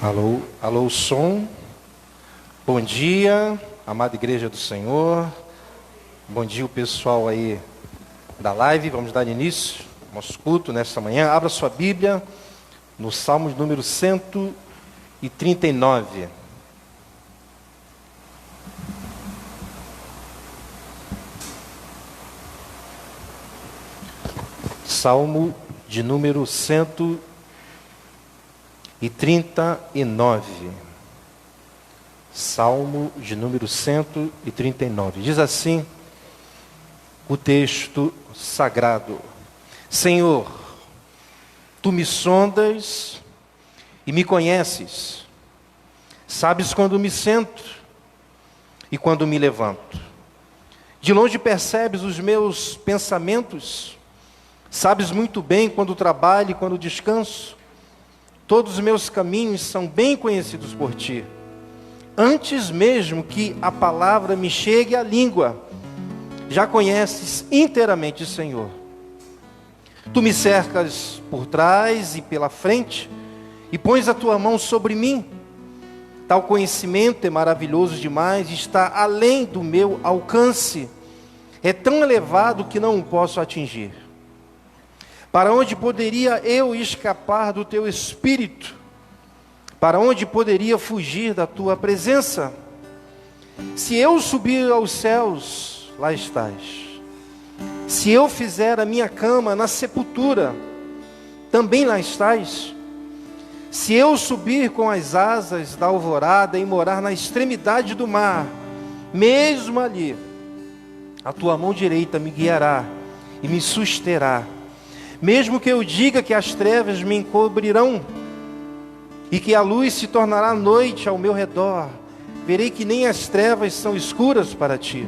Alô, alô, som. Bom dia, amada igreja do Senhor. Bom dia o pessoal aí da live. Vamos dar início ao nosso culto nesta manhã. Abra sua Bíblia no Salmo número 139. Salmo de número 139. Salmo de número 139. Diz assim o texto sagrado: Senhor, tu me sondas e me conheces. Sabes quando me sento e quando me levanto. De longe percebes os meus pensamentos. Sabes muito bem quando trabalho e quando descanso. Todos os meus caminhos são bem conhecidos por ti. Antes mesmo que a palavra me chegue à língua, já conheces inteiramente, Senhor. Tu me cercas por trás e pela frente, e pões a tua mão sobre mim. Tal conhecimento é maravilhoso demais, está além do meu alcance. É tão elevado que não o posso atingir. Para onde poderia eu escapar do teu espírito? Para onde poderia fugir da tua presença? Se eu subir aos céus, lá estás. Se eu fizer a minha cama na sepultura, também lá estás. Se eu subir com as asas da alvorada e morar na extremidade do mar, mesmo ali, a tua mão direita me guiará e me susterá. Mesmo que eu diga que as trevas me encobrirão e que a luz se tornará noite ao meu redor, verei que nem as trevas são escuras para ti.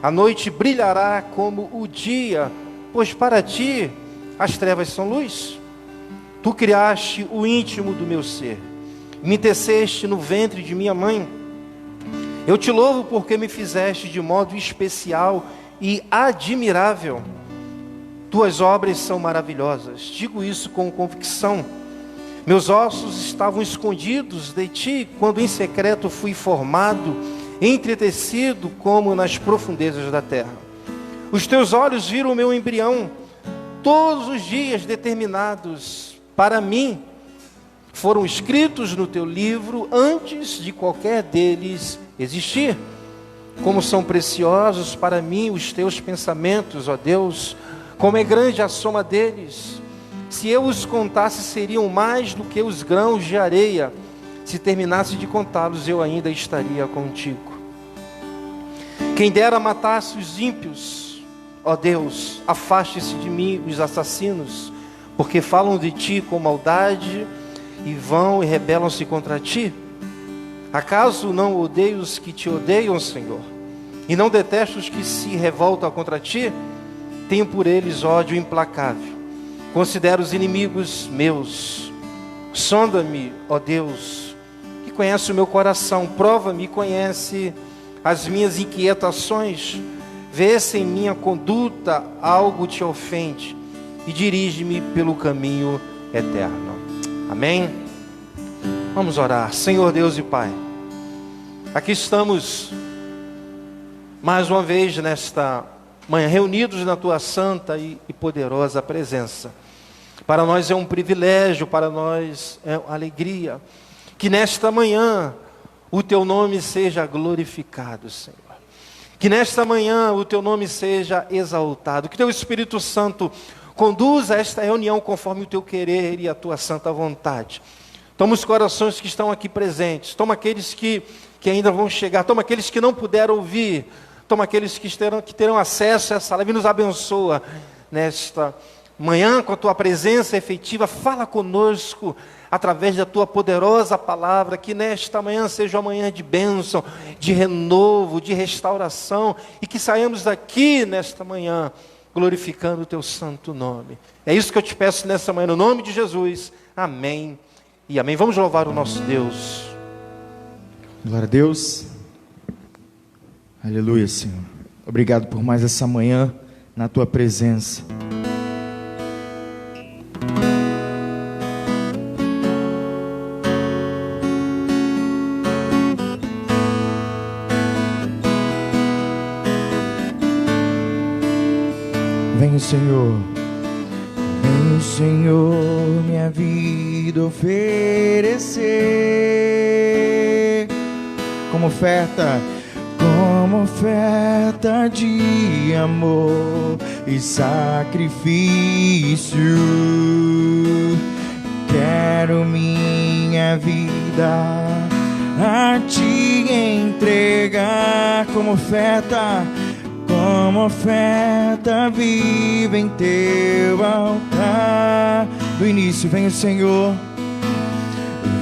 A noite brilhará como o dia, pois para ti as trevas são luz. Tu criaste o íntimo do meu ser, me teceste no ventre de minha mãe. Eu te louvo porque me fizeste de modo especial e admirável. Tuas obras são maravilhosas, digo isso com convicção. Meus ossos estavam escondidos de ti, quando em secreto fui formado, entretecido como nas profundezas da terra. Os teus olhos viram o meu embrião, todos os dias determinados para mim, foram escritos no teu livro, antes de qualquer deles existir. Como são preciosos para mim os teus pensamentos, ó Deus, como é grande a soma deles. Se eu os contasse, seriam mais do que os grãos de areia. Se terminasse de contá-los, eu ainda estaria contigo. Quem dera matasse os ímpios, ó Deus, afaste-se de mim os assassinos, porque falam de ti com maldade e vão e rebelam-se contra ti. Acaso não odeio os que te odeiam, Senhor? E não detesto os que se revoltam contra ti? Tenho por eles ódio implacável. Considero os inimigos meus. Sonda-me, ó Deus, que conhece o meu coração. Prova-me e conhece as minhas inquietações. Vê se em minha conduta algo te ofende e dirige-me pelo caminho eterno. Amém? Vamos orar. Senhor Deus e Pai, aqui estamos mais uma vez nesta manhã, reunidos na tua santa e poderosa presença. Para nós é um privilégio, para nós é uma alegria, que nesta manhã o teu nome seja glorificado, Senhor. Que nesta manhã o teu nome seja exaltado, que teu Espírito Santo conduza esta reunião conforme o teu querer e a tua santa vontade. Toma os corações que estão aqui presentes, toma aqueles que ainda vão chegar, toma aqueles que não puderam ouvir, toma aqueles que terão acesso a essa live, nos abençoa nesta manhã com a tua presença efetiva. Fala conosco através da tua poderosa palavra, que nesta manhã seja uma manhã de bênção, de renovo, de restauração, e que saiamos daqui nesta manhã glorificando o teu santo nome. É isso que eu te peço nessa manhã, no nome de Jesus. Amém e amém. Vamos louvar o nosso Deus. Glória a Deus. Aleluia, Senhor. Obrigado por mais essa manhã na tua presença. Vem, Senhor. Vem, Senhor, minha vida oferecer como oferta de amor e sacrifício. Quero minha vida a te entregar como oferta viva em teu altar. Do início, vem o Senhor.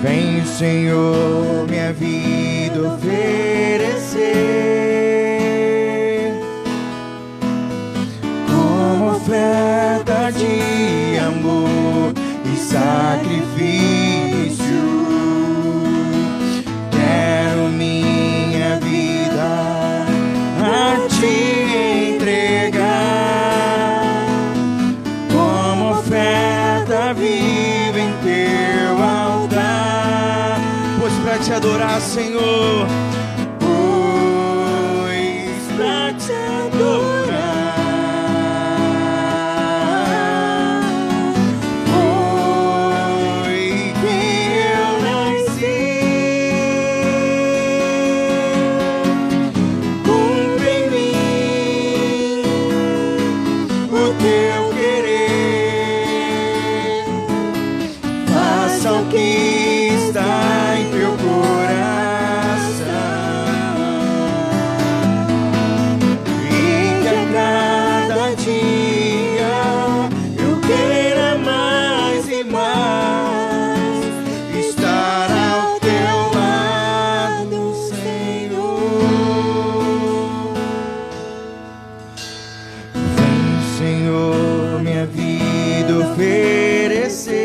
Vem o Senhor, minha vida oferecer como oferta de amor e sacrifício. Quero minha vida a te entregar como oferta viva em teu altar. Pois pra te adorar, Senhor, pois pra te adorar, foi que eu nasci. Cumpre em mim o teu querer, faça o que está em teu coração, e que a cada dia eu queira mais e mais estar ao teu lado, Senhor. Vem, Senhor, minha vida oferecer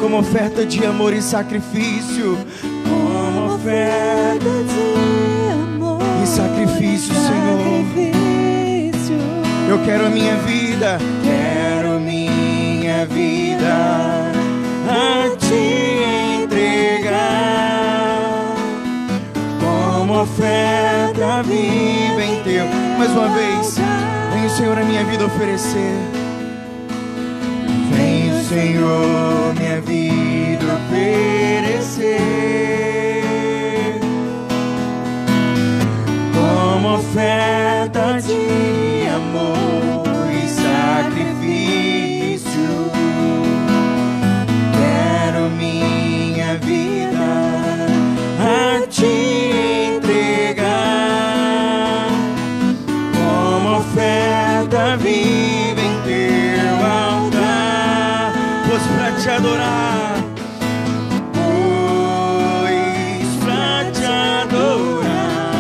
como oferta de amor e sacrifício, como oferta de amor e sacrifício, Senhor. Eu quero a minha vida, a te entregar como oferta viva em teu. Mais uma vez, vem o Senhor a minha vida oferecer. Vem o Senhor minha vida oferecer como oferta de amor e sacrifício. Quero minha vida a te entregar como oferta viva em teu altar. Pois pra te adorar, pois pra te adorar,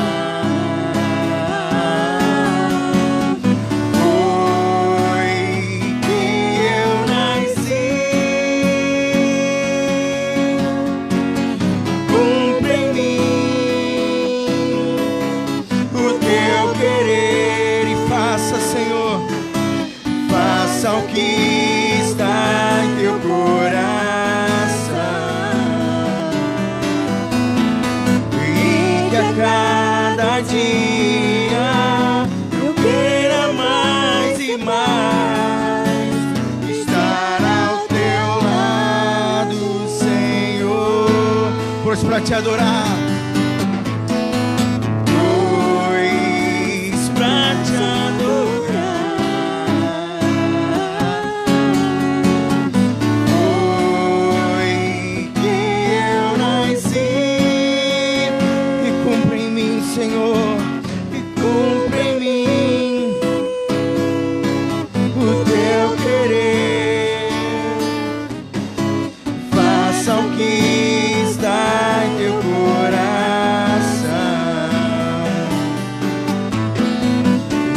foi que eu nasci. Cumpre em mim o teu querer e faça, Senhor, faça o que está em teu coração, e que a cada dia eu queira mais e mais estar ao teu lado, Senhor. Pois pra te adorar, pois pra te adorar, foi que eu nasci. E cumpre em mim, Senhor, e cumpre em mim o teu querer, faça o que está em teu coração,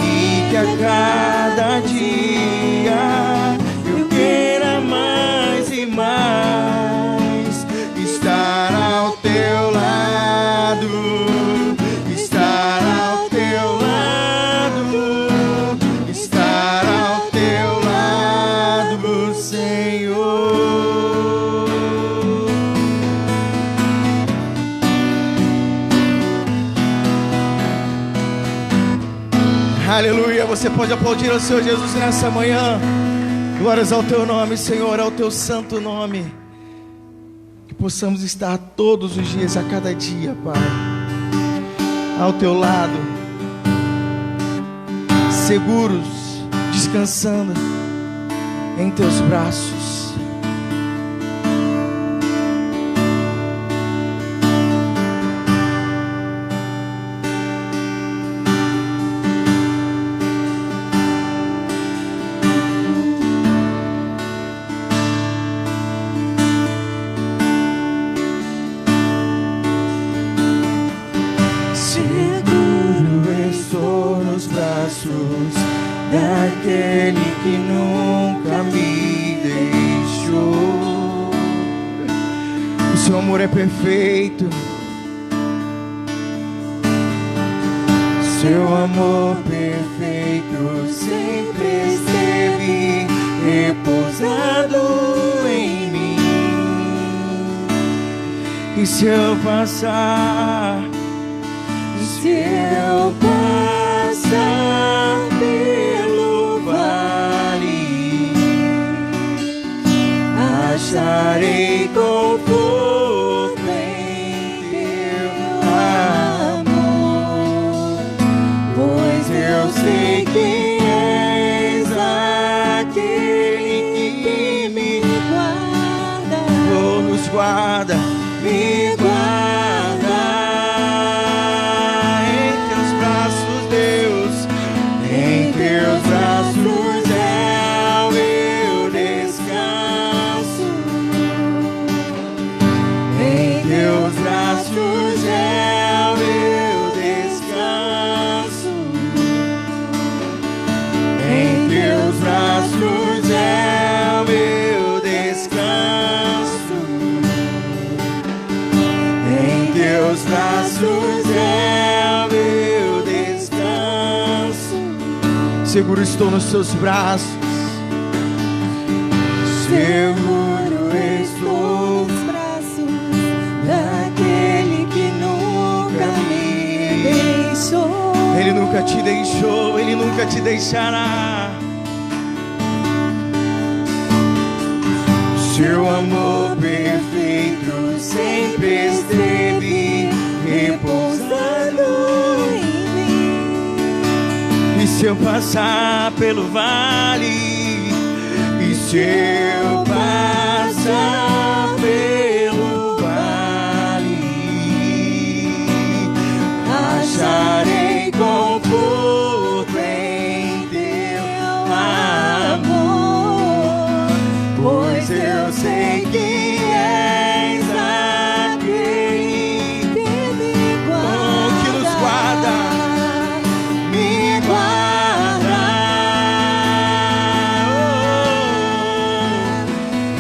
e que a cada dia eu queira mais e mais estar ao teu lado, estar ao teu lado, estar ao teu lado, Senhor. Aleluia, você pode aplaudir ao Senhor Jesus nessa manhã. Glórias ao teu nome, Senhor, ao teu santo nome. Que possamos estar todos os dias, a cada dia, Pai, ao teu lado, seguros, descansando em teus braços. Daquele que nunca me deixou. O seu amor é perfeito, seu amor perfeito sempre esteve repousado em mim. e se eu passar, se eu passar pelo vale, acharei conforto em teu amor, pois eu sei que és aquele que me guarda, nos guarda, me guarda em teus braços, Deus, em teus braços é o meu descanso, em teus braços é o meu descanso, em teus braços é o meu descanso, em teus braços é o meu descanso. seguro estou nos teus braços. Seguro estou nos braços daquele que nunca me deixou. Ele nunca te deixou, Ele nunca te deixará. Seu amor perfeito sempre esteve repousado em mim. E se eu passar pelo vale, E se eu passar pelo vale, acharei conforto em teu amor, pois eu sei que és aquele que me guarda, que nos guarda, me guarda.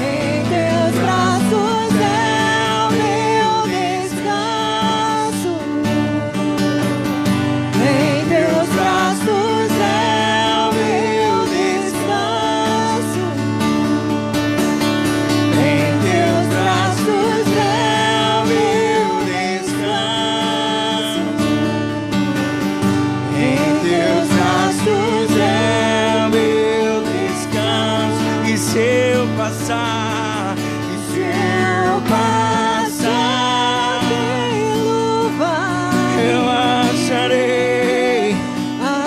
Em teus braços é o meu descanso, em teus braços é o meu descanso, em teus braços é o meu descanso, em teus braços é o meu descanso. e se eu passar, E se eu passar pelo vale, eu acharei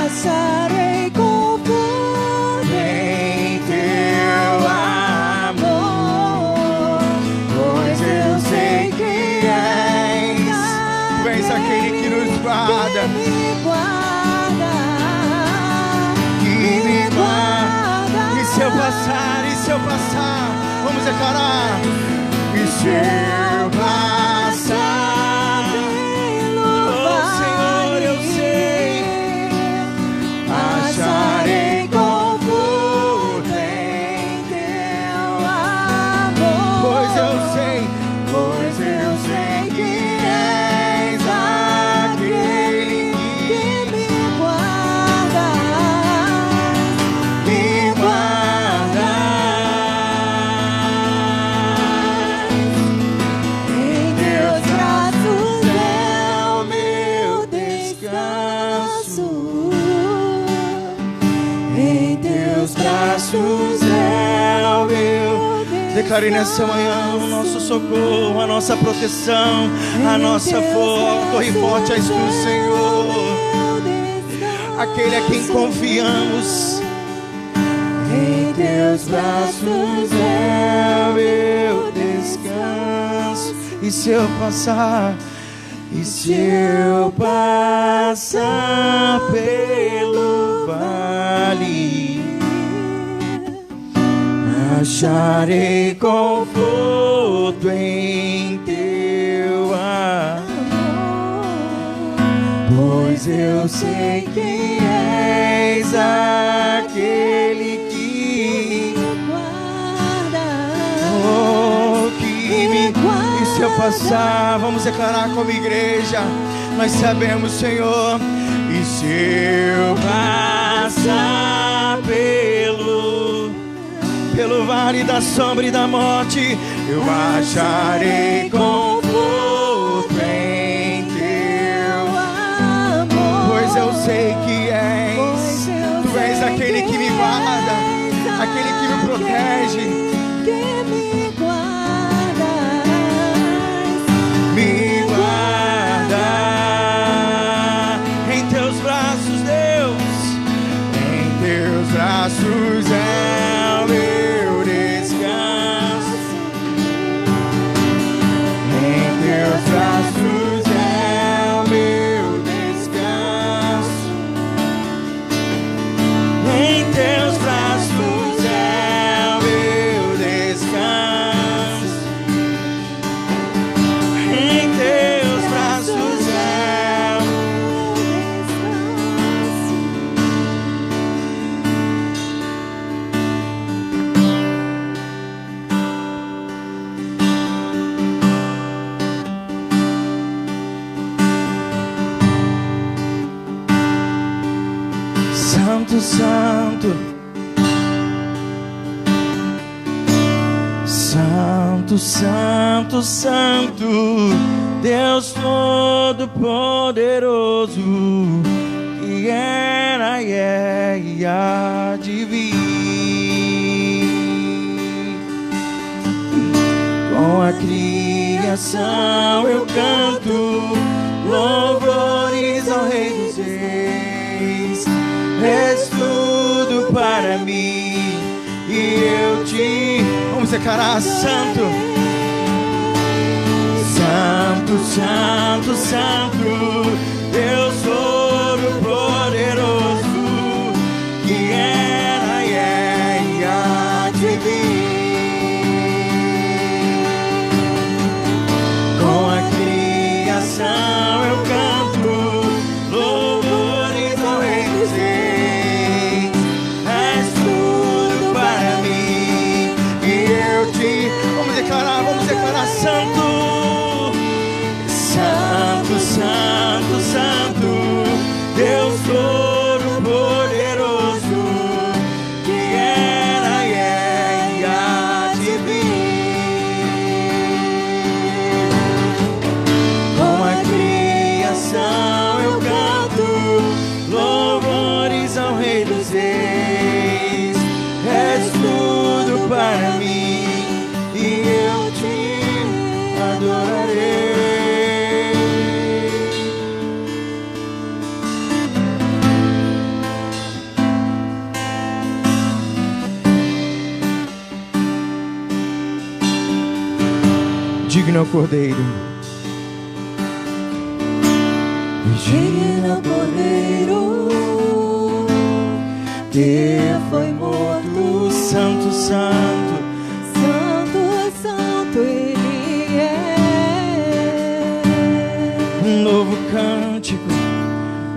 acharei conforto em teu amor, pois eu sei que és Tu és aquele que nos guarda, que me guarda, que me guarda. E se eu passar, vamos declarar. E se eu passar, pelo oh Senhor, eu sei, acharei conforto em teu amor, pois eu sei que és aquele que me guarda, me guarda. Em teus braços é o meu descanso. Declare nessa manhã o nosso socorro, a nossa proteção, a nossa torre forte és tu, Senhor. Aquele a quem confiamos. Em teus braços é o meu descanso. E se eu passar pelo vale, acharei conforto em teu amor, pois eu sei que és aquele que guarda, que me guarda. E se eu passar, vamos declarar como igreja, nós sabemos, Senhor. E se eu passar pelo vale da sombra e da morte, eu acharei conforto em teu amor, pois eu sei que tu és aquele que me guarda, aquele que me protege, me guarda em teus braços, Deus, em teus braços é o meu descanso, em teus braços é o meu descanso, em teus braços é o meu descanso, em teus braços é o meu Santo, Santo, Santo, Santo, Santo, Deus Todo-Poderoso, que era e é e há de vir. Com a criação eu canto louvores ao Rei dos Reis. És tudo para mim e eu te... Vamos declarar: Santo, Santo, Santo, Santo, Deus Todo-Poderoso, que era e é e há de vir. Com a criação eu canto louvores ao Rei dos Reis. És tudo para mim e eu te... Vamos declarar, Santo, Santo, Santo, Santo, Deus Todo-Poderoso, que era e é e há de vir. Com a criação eu canto louvores ao Rei dos Reis. És tudo para mim e eu te adorarei. Digno é o Cordeiro, digno é o Cordeiro, que foi morto. Santo, Santo, Santo, Santo Ele é. um novo cântico,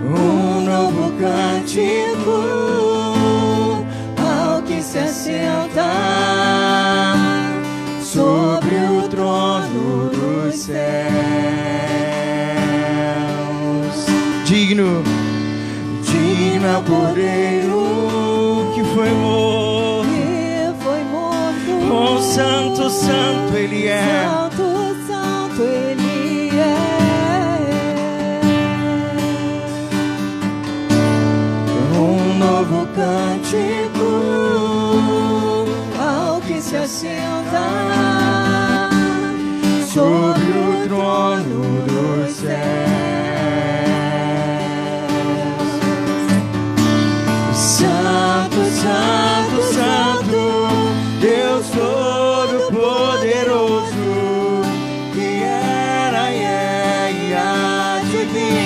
Um novo cântico ao que se assenta sobre o trono dos céus. digno, digno é o Cordeiro que foi morto. Que foi morto. Oh, Santo, Santo Ele é. Santo, Santo Ele é. Um novo Cântico se assentar sobre o trono dos céus. Santo, Santo, Santo, Deus Todo-Poderoso, que era e é e há de vir.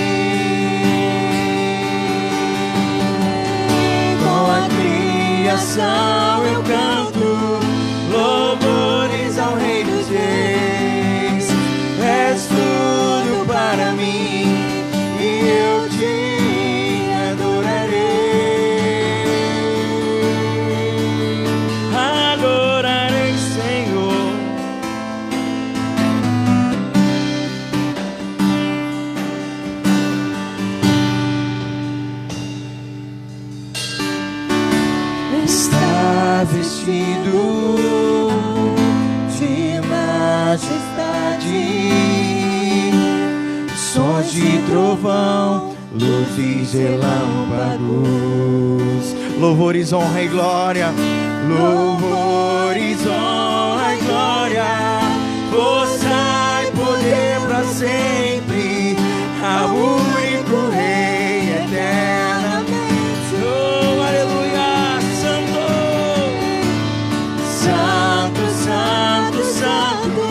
Com a criação eu canto louvores ao Rei dos Reis. És tudo para mim e eu te adorarei. Adorarei, Senhor. Está vestido de majestade, sons de trovão, luzes, relâmpagos. Louvores, honra e glória. Louvores, honra e glória, força e poder para sempre, ao único Rei eternamente. Oh, aleluia, Santo, Santo, Santo, Santo,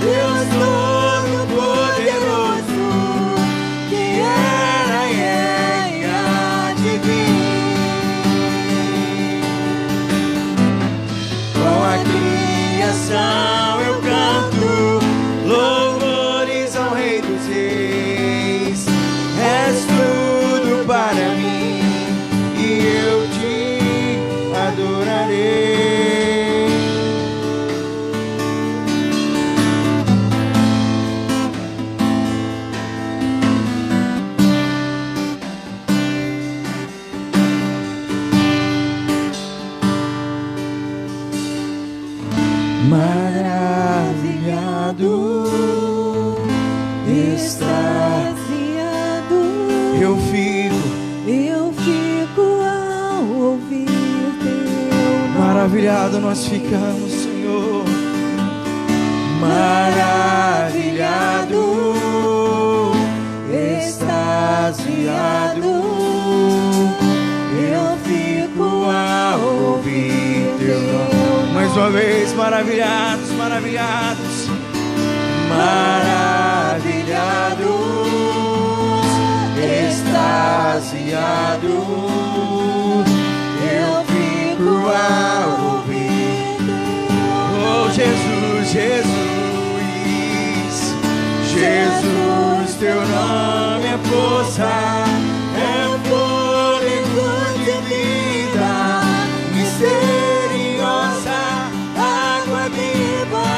Deus Todo-Poderoso, que era e é e há de vir. Com a criação eu canto louvores ao Rei dos Reis. És tudo para mim e eu te adorarei. Maravilhado, extasiado, eu fico ao ouvir teu nome. Maravilhado nós ficamos, Senhor. Maravilhado, extasiado, eu fico ao ouvir teu nome. Mais uma vez, maravilhados, maravilhados. Maravilhados, extasiados, eu fico ao ouvir. Oh, Jesus, Jesus, Jesus, teu nome é força, é fôlego de vida, misteriosa água viva.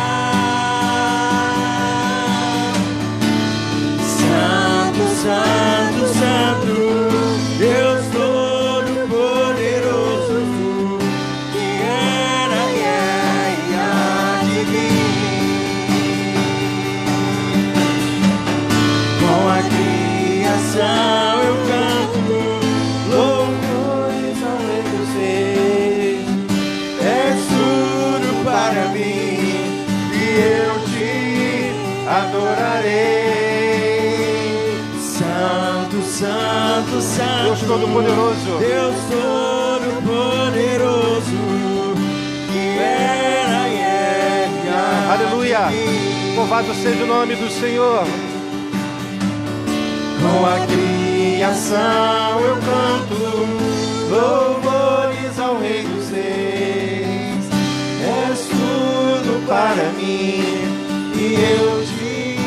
Santo, Santo, Santo, Deus Todo-Poderoso, que era e é e há de vir. Com a criação eu canto louvores ao Rei dos Reis. És tudo para mim e eu te adorarei. Santo, Santo, Santo, Deus Todo-Poderoso, Deus Todo-Poderoso, que era e é e há aleluia. de vir. Louvado seja o nome do Senhor. Com a criação eu canto louvores ao Rei dos Reis. És tudo para mim e eu te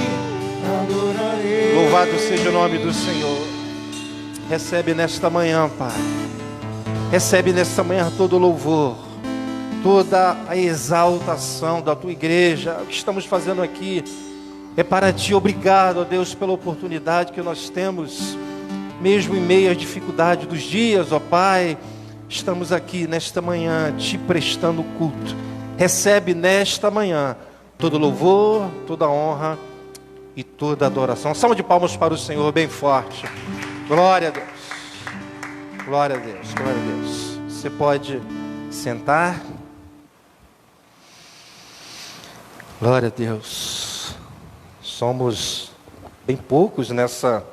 adorarei. Louvado seja o nome do Senhor. Recebe nesta manhã, Pai. Recebe nesta manhã todo o louvor, toda a exaltação da tua igreja. O que estamos fazendo aqui é para ti. Obrigado, ó Deus, pela oportunidade que nós temos, mesmo em meio às dificuldades dos dias, ó Pai. Estamos aqui nesta manhã te prestando culto. Recebe nesta manhã todo louvor, toda honra e toda adoração. Salva de palmas para o Senhor bem forte. Glória a Deus. Glória a Deus. Glória a Deus. Você pode sentar. Glória a Deus. Somos bem poucos nessa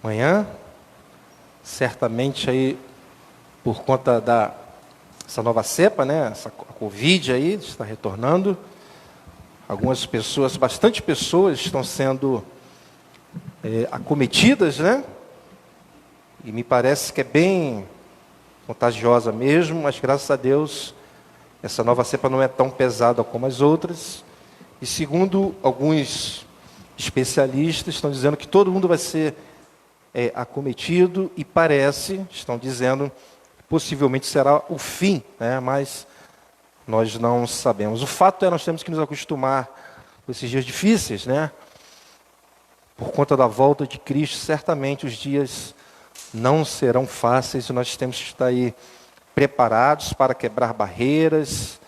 manhã, certamente aí por conta dessa nova cepa, né? Essa Covid aí está retornando. Algumas pessoas, bastante pessoas estão sendo acometidas, né? E me parece que é bem contagiosa mesmo, mas graças a Deus essa nova cepa não é tão pesada como as outras. E segundo alguns especialistas, estão dizendo que todo mundo vai ser acometido e estão dizendo, possivelmente será o fim, né? Mas nós não sabemos. O fato é que nós temos que nos acostumar com esses dias difíceis, né? Por conta da volta de Cristo, certamente os dias não serão fáceis e nós temos que estar aí preparados para quebrar barreiras,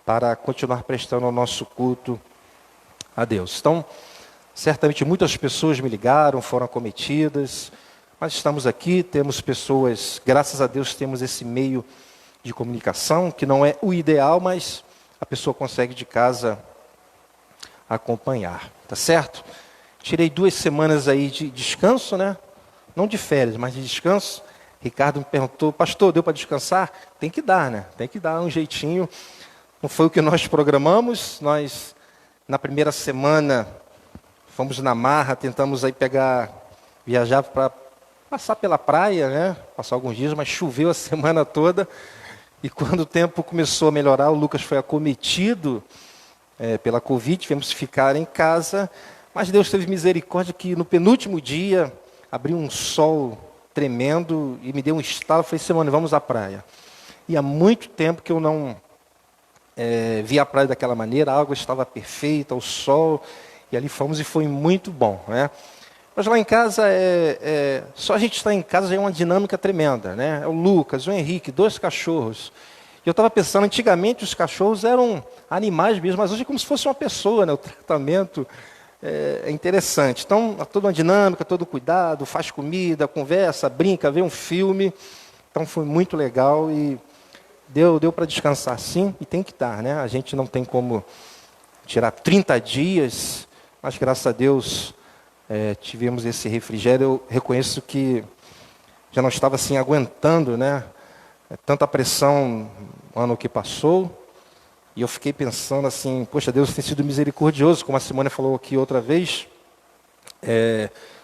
para continuar prestando o nosso culto a Deus. Então, certamente muitas pessoas me ligaram, foram acometidas, mas estamos aqui, temos pessoas, graças a Deus temos esse meio de comunicação, que não é o ideal, mas a pessoa consegue de casa acompanhar, tá certo? Tirei 2 semanas aí de descanso, né? Não de férias, mas de descanso. Ricardo me perguntou, pastor, deu para descansar? Tem que dar, né? Tem que dar um jeitinho. Não foi o que nós programamos. Nós, na primeira semana, fomos na marra, tentamos aí viajar para passar pela praia, né? Passar alguns dias, mas choveu a semana toda. E quando o tempo começou a melhorar, o Lucas foi acometido pela Covid, tivemos que ficar em casa. Mas Deus teve misericórdia que no penúltimo dia abriu um sol tremendo e me deu um estalo. Falei, Simone, vamos à praia. E há muito tempo que eu não vi a praia daquela maneira, a água estava perfeita, o sol, e ali fomos e foi muito bom, né? Mas lá em casa, só a gente estar em casa já é uma dinâmica tremenda, né? É o Lucas, o Henrique, 2 cachorros. E eu estava pensando, antigamente os cachorros eram animais mesmo, mas hoje é como se fosse uma pessoa, né? O tratamento é interessante. Então, toda uma dinâmica, todo cuidado, faz comida, conversa, brinca, vê um filme. Então foi muito legal e deu para descansar sim, e tem que dar, né? A gente não tem como tirar 30 dias, mas graças a Deus tivemos esse refrigério. Eu reconheço que já não estava assim aguentando, né? Tanta pressão no ano que passou. E eu fiquei pensando assim, poxa, Deus tem sido misericordioso, como a Simone falou aqui outra vez.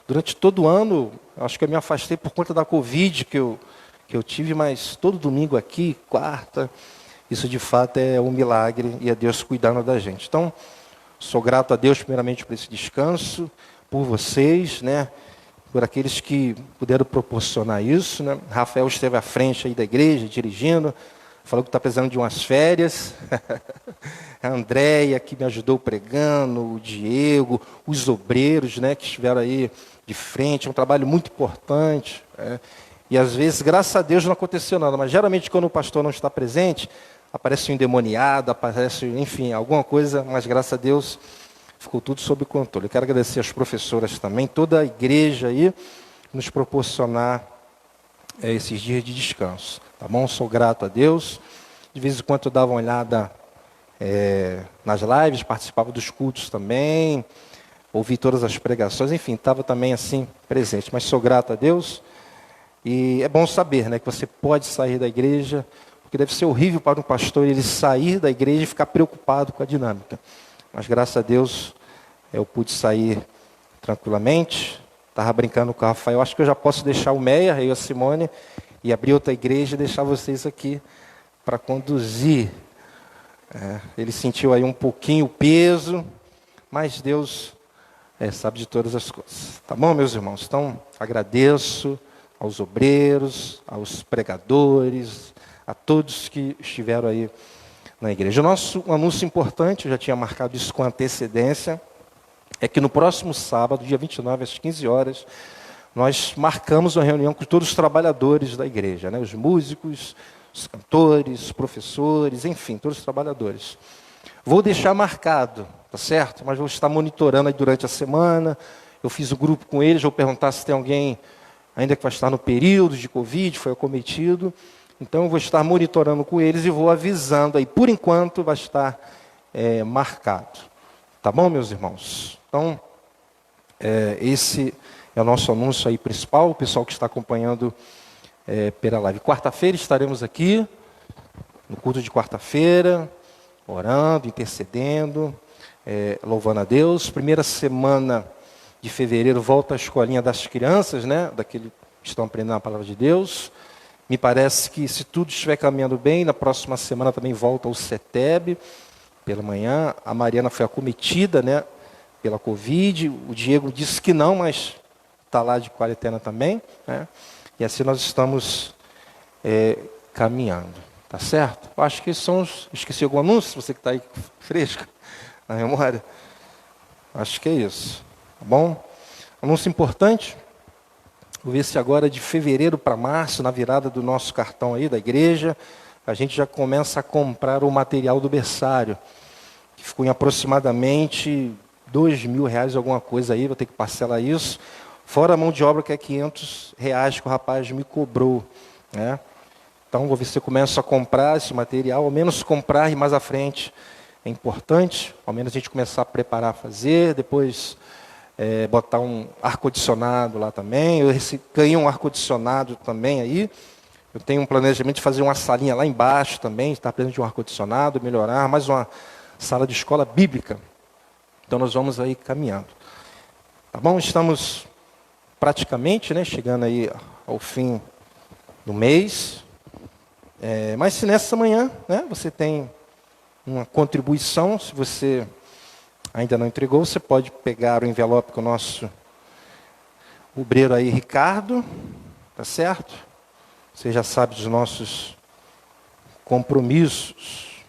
Durante todo o ano, acho que eu me afastei por conta da Covid que eu tive, mas todo domingo aqui, quarta, isso de fato é um milagre e é Deus cuidando da gente. Então, sou grato a Deus primeiramente por esse descanso, por vocês, né? Por aqueles que puderam proporcionar isso, né? Rafael esteve à frente aí da igreja, dirigindo, falou que está precisando de umas férias. A Andréia, que me ajudou pregando, o Diego, os obreiros, né, que estiveram aí de frente. É um trabalho muito importante. E às vezes, graças a Deus, não aconteceu nada. Mas geralmente, quando o pastor não está presente, aparece um endemoniado, aparece, enfim, alguma coisa. Mas graças a Deus, ficou tudo sob controle. Eu quero agradecer às professoras também, toda a igreja aí, nos proporcionar esses dias de descanso. Tá bom? Sou grato a Deus. De vez em quando eu dava uma olhada nas lives, participava dos cultos também, ouvi todas as pregações, enfim, estava também assim presente. Mas sou grato a Deus. E é bom saber, né, que você pode sair da igreja, porque deve ser horrível para um pastor ele sair da igreja e ficar preocupado com a dinâmica. Mas graças a Deus eu pude sair tranquilamente. Estava brincando com o Rafael, acho que eu já posso deixar o Meia, eu e a Simone, e abrir outra igreja e deixar vocês aqui para conduzir. Ele sentiu aí um pouquinho o peso, mas Deus sabe de todas as coisas. Tá bom, meus irmãos? Então, agradeço aos obreiros, aos pregadores, a todos que estiveram aí na igreja. Um anúncio importante, eu já tinha marcado isso com antecedência, é que no próximo sábado, dia 29, às 15 horas, nós marcamos uma reunião com todos os trabalhadores da igreja, né? Os músicos, os cantores, os professores, enfim, todos os trabalhadores. Vou deixar marcado, tá certo? Mas vou estar monitorando aí durante a semana. Eu fiz um grupo com eles, vou perguntar se tem alguém ainda que vai estar no período de Covid, foi acometido. Então eu vou estar monitorando com eles e vou avisando aí. Por enquanto vai estar marcado. Tá bom, meus irmãos? Então, esse é o nosso anúncio aí principal, o pessoal que está acompanhando pela live. Quarta-feira estaremos aqui, no culto de quarta-feira, orando, intercedendo, louvando a Deus. Primeira semana de fevereiro volta a escolinha das crianças, né? Daqueles que estão aprendendo a palavra de Deus. Me parece que, se tudo estiver caminhando bem, na próxima semana também volta o CETEB, pela manhã. A Mariana foi acometida, né, pela Covid. O Diego disse que não, mas está lá de quarentena também, né? E assim nós estamos caminhando. Tá certo? Eu acho que esses são os... Esqueci algum anúncio? Você que está aí fresco na memória. Acho que é isso. Tá bom? Anúncio importante. Vou ver se agora de fevereiro para março, na virada do nosso cartão aí da igreja, a gente já começa a comprar o material do berçário, que ficou em aproximadamente R$2.000, alguma coisa aí, vou ter que parcelar isso, fora a mão de obra que é R$500 que o rapaz me cobrou, né? Então vou ver se eu começo a comprar esse material, ao menos comprar e mais à frente é importante, ao menos a gente começar a preparar, fazer, depois... botar um ar-condicionado lá também. Eu ganhei um ar-condicionado também aí. Eu tenho um planejamento de fazer uma salinha lá embaixo também, estar presente de um ar-condicionado, melhorar, mais uma sala de escola bíblica. Então nós vamos aí caminhando. Tá bom? Estamos praticamente, né, chegando aí ao fim do mês. Mas se nessa manhã, né, você tem uma contribuição, se você ainda não entregou, você pode pegar o envelope com o nosso obreiro aí, Ricardo, tá certo? Você já sabe dos nossos compromissos.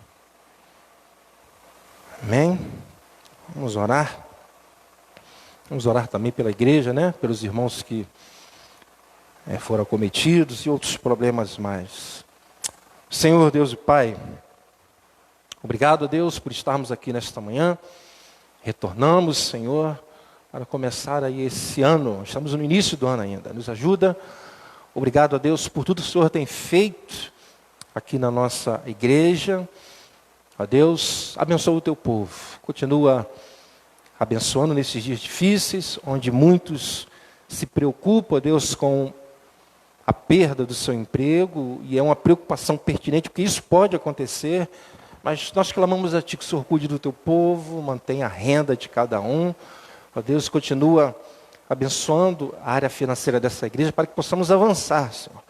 Amém? Vamos orar. Vamos orar também pela igreja, né? Pelos irmãos que foram acometidos e outros problemas mais. Senhor Deus e Pai, obrigado a Deus por estarmos aqui nesta manhã. Retornamos, Senhor, para começar aí esse ano. Estamos no início do ano ainda. Nos ajuda. Obrigado a Deus por tudo que o Senhor tem feito aqui na nossa igreja. A Deus, abençoa o teu povo. Continua abençoando nesses dias difíceis, onde muitos se preocupam, Deus, com a perda do seu emprego. E é uma preocupação pertinente, porque isso pode acontecer. Mas nós clamamos a Ti que o Senhor cuide do Teu povo, mantenha a renda de cada um. Ó Deus, continua abençoando a área financeira dessa igreja para que possamos avançar, Senhor.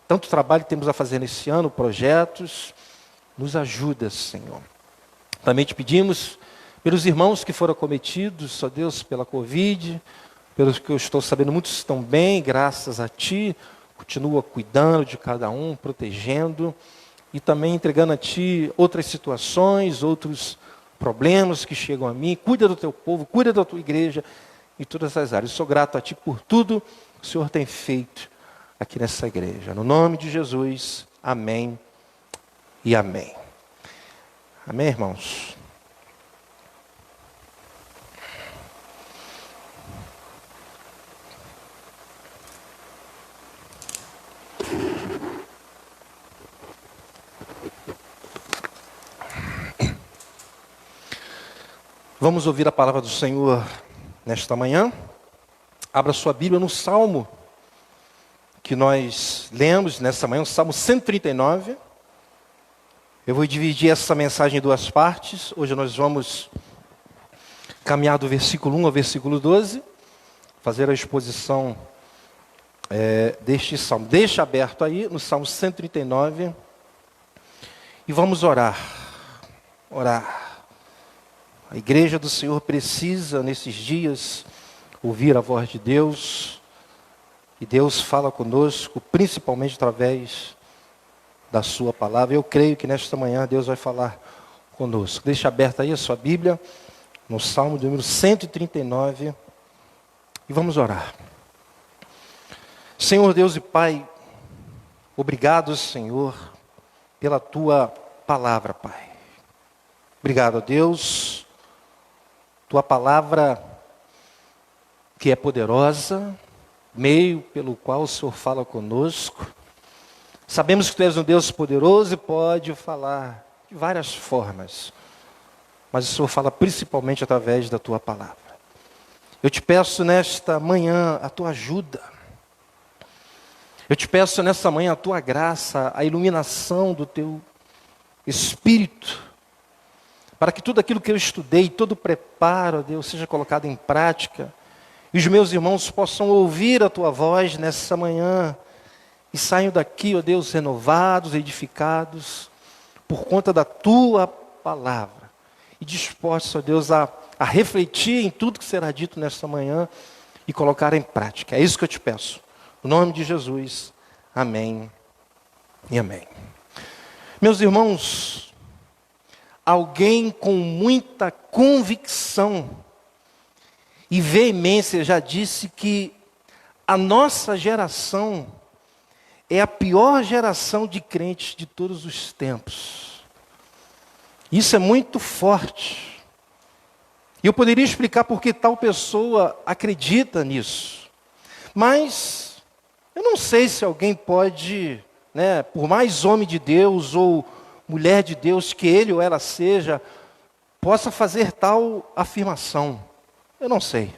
Tanto trabalho temos a fazer nesse ano, projetos, nos ajuda, Senhor. Também te pedimos pelos irmãos que foram acometidos, ó Deus, pela Covid, pelos que eu estou sabendo, muitos estão bem, graças a Ti. Continua cuidando de cada um, protegendo. E também entregando a Ti outras situações, outros problemas que chegam a mim. Cuida do Teu povo, cuida da Tua igreja em todas as áreas. Eu sou grato a Ti por tudo que o Senhor tem feito aqui nessa igreja. No nome de Jesus, amém e amém. Amém, irmãos? Vamos ouvir a palavra do Senhor nesta manhã. Abra sua Bíblia no Salmo que nós lemos nessa manhã, o Salmo 139. Eu vou dividir essa mensagem em duas partes. Hoje nós vamos caminhar do versículo 1 ao versículo 12, fazer a exposição deste Salmo. Deixa aberto aí no Salmo 139 e vamos orar. Orar. A igreja do Senhor precisa, nesses dias, ouvir a voz de Deus. E Deus fala conosco, principalmente através da sua palavra. Eu creio que nesta manhã Deus vai falar conosco. Deixa aberta aí a sua Bíblia, no Salmo de número 139. E vamos orar. Senhor Deus e Pai, obrigado, Senhor, pela Tua palavra, Pai. Obrigado, Deus. Tua palavra que é poderosa, meio pelo qual o Senhor fala conosco. Sabemos que Tu és um Deus poderoso e pode falar de várias formas. mas o Senhor fala principalmente através da tua palavra. Eu te peço nesta manhã a tua ajuda. Eu te peço nessa manhã a tua graça, a iluminação do teu Espírito, para que tudo aquilo que eu estudei, todo o preparo, Deus, seja colocado em prática, e os meus irmãos possam ouvir a tua voz nessa manhã, e saiam daqui, ó Deus, renovados, edificados, por conta da tua palavra, e dispostos, ó Deus, a refletir em tudo que será dito nesta manhã, e colocar em prática. É isso que eu te peço. No nome de Jesus, amém e amém. Meus irmãos, alguém com muita convicção e veemência já disse que a nossa geração é a pior geração de crentes de todos os tempos. Isso é muito forte. E eu poderia explicar por que tal pessoa acredita nisso. Mas eu não sei se alguém pode, por mais homem de Deus ou mulher de Deus que ele ou ela seja, possa fazer tal afirmação. Eu não sei.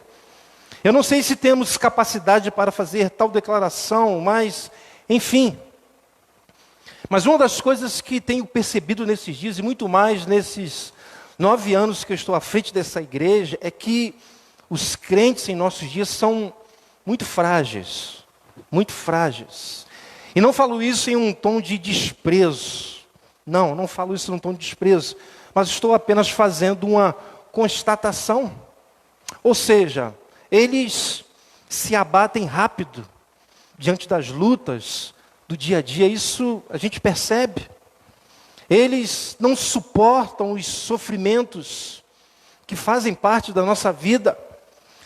Eu não sei se temos capacidade para fazer tal declaração, mas, enfim. Mas uma das coisas que tenho percebido nesses dias, e muito mais nesses 9 anos que eu estou à frente dessa igreja, é que os crentes em nossos dias são muito frágeis. Muito frágeis. E não falo isso em um tom de desprezo. Não falo isso em um tom de desprezo. Mas estou apenas fazendo uma constatação. Ou seja, eles se abatem rápido diante das lutas do dia a dia. Isso a gente percebe. Eles não suportam os sofrimentos que fazem parte da nossa vida.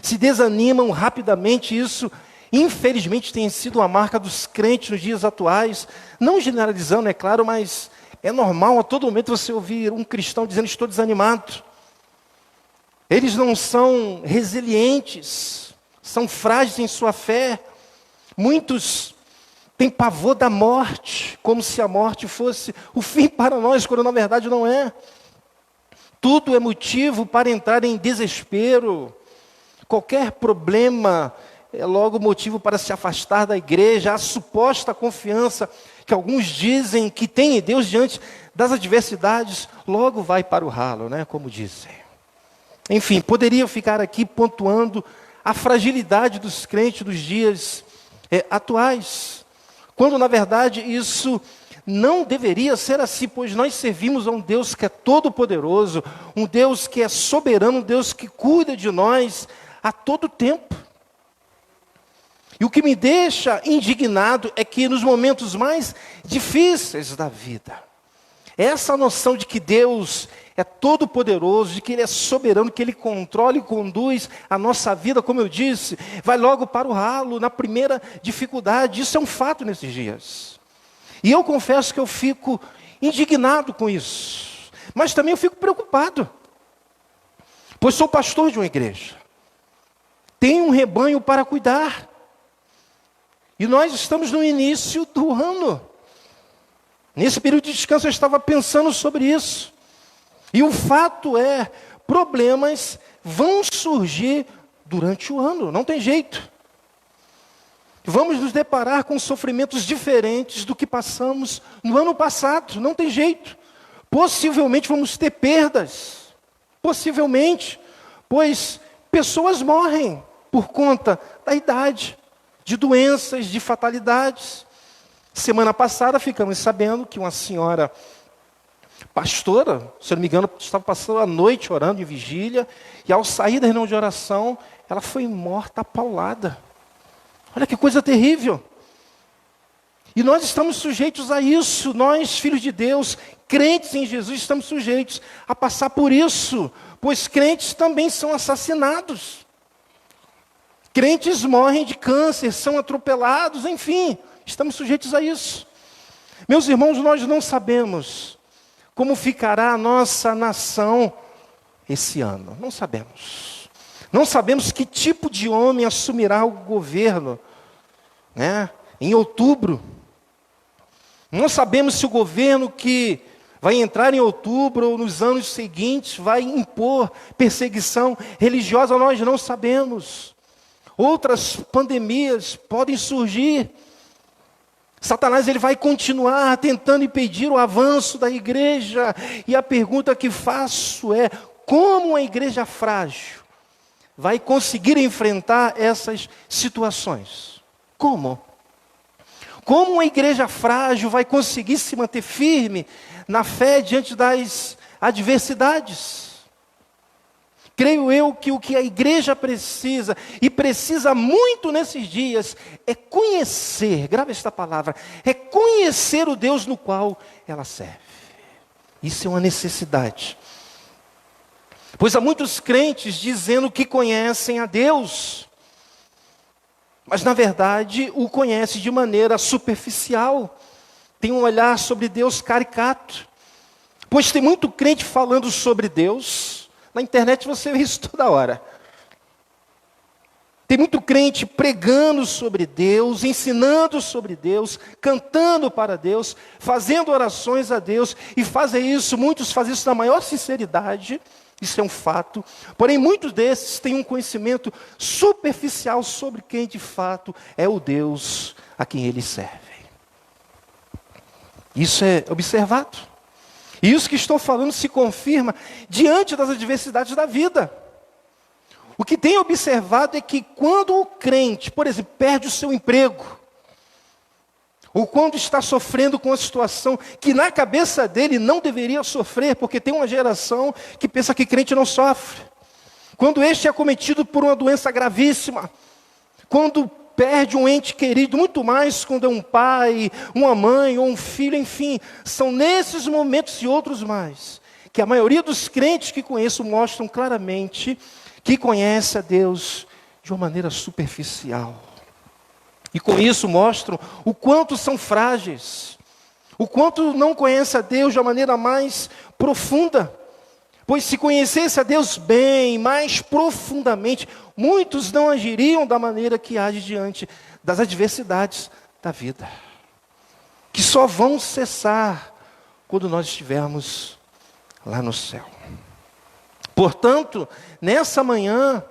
Se desanimam rapidamente. Isso, infelizmente, tem sido uma marca dos crentes nos dias atuais. Não generalizando, é claro, mas é normal a todo momento você ouvir um cristão dizendo: estou desanimado. Eles não são resilientes, são frágeis em sua fé. Muitos têm pavor da morte, como se a morte fosse o fim para nós, quando na verdade não é. Tudo é motivo para entrar em desespero. Qualquer problema é logo motivo para se afastar da igreja. A suposta confiança que alguns dizem que tem em Deus diante das adversidades, logo vai para o ralo, como dizem. Enfim, poderia ficar aqui pontuando a fragilidade dos crentes dos dias atuais, quando na verdade isso não deveria ser assim, pois nós servimos a um Deus que é todo-poderoso, um Deus que é soberano, um Deus que cuida de nós a todo tempo. E o que me deixa indignado é que nos momentos mais difíceis da vida, essa noção de que Deus é todo poderoso, de que Ele é soberano, que Ele controla e conduz a nossa vida, como eu disse, vai logo para o ralo, na primeira dificuldade. Isso é um fato nesses dias. E eu confesso que eu fico indignado com isso. Mas também eu fico preocupado. Pois sou pastor de uma igreja. Tenho um rebanho para cuidar. E nós estamos no início do ano. Nesse período de descanso eu estava pensando sobre isso. E o fato é, problemas vão surgir durante o ano, não tem jeito. Vamos nos deparar com sofrimentos diferentes do que passamos no ano passado, não tem jeito. Possivelmente vamos ter perdas, possivelmente, pois pessoas morrem por conta da idade, de doenças, de fatalidades. Semana passada ficamos sabendo que uma senhora pastora, se eu não me engano, estava passando a noite orando em vigília, e ao sair da reunião de oração, ela foi morta a paulada. Olha que coisa terrível. E nós estamos sujeitos a isso, nós, filhos de Deus, crentes em Jesus, estamos sujeitos a passar por isso, pois crentes também são assassinados. Crentes morrem de câncer, são atropelados, enfim, estamos sujeitos a isso. Meus irmãos, nós não sabemos como ficará a nossa nação esse ano. Não sabemos. Não sabemos que tipo de homem assumirá o governo, em outubro. Não sabemos se o governo que vai entrar em outubro ou nos anos seguintes, vai impor perseguição religiosa, nós não sabemos. Outras pandemias podem surgir. Satanás ele vai continuar tentando impedir o avanço da igreja. E a pergunta que faço é: como a igreja frágil vai conseguir enfrentar essas situações? Como? Como uma igreja frágil vai conseguir se manter firme na fé diante das adversidades? Creio eu que o que a igreja precisa, e precisa muito nesses dias, é conhecer, grave esta palavra, é conhecer o Deus no qual ela serve. Isso é uma necessidade. Pois há muitos crentes dizendo que conhecem a Deus, mas na verdade o conhecem de maneira superficial, tem um olhar sobre Deus caricato. Pois tem muito crente falando sobre Deus. Na internet você vê isso toda hora. Tem muito crente pregando sobre Deus, ensinando sobre Deus, cantando para Deus, fazendo orações a Deus, e muitos fazem isso na maior sinceridade, isso é um fato. Porém, muitos desses têm um conhecimento superficial sobre quem de fato é o Deus a quem eles servem. Isso é observado. E isso que estou falando se confirma diante das adversidades da vida. O que tenho observado é que quando o crente, por exemplo, perde o seu emprego, ou quando está sofrendo com uma situação que na cabeça dele não deveria sofrer, porque tem uma geração que pensa que crente não sofre. Quando este é acometido por uma doença gravíssima, quando perde um ente querido, muito mais quando é um pai, uma mãe ou um filho, enfim. São nesses momentos e outros mais, que a maioria dos crentes que conheço mostram claramente que conhece a Deus de uma maneira superficial. E com isso mostram o quanto são frágeis, o quanto não conhecem a Deus de uma maneira mais profunda. Pois se conhecesse a Deus bem, mais profundamente, muitos não agiriam da maneira que age diante das adversidades da vida, que só vão cessar quando nós estivermos lá no céu. Portanto, nessa manhã,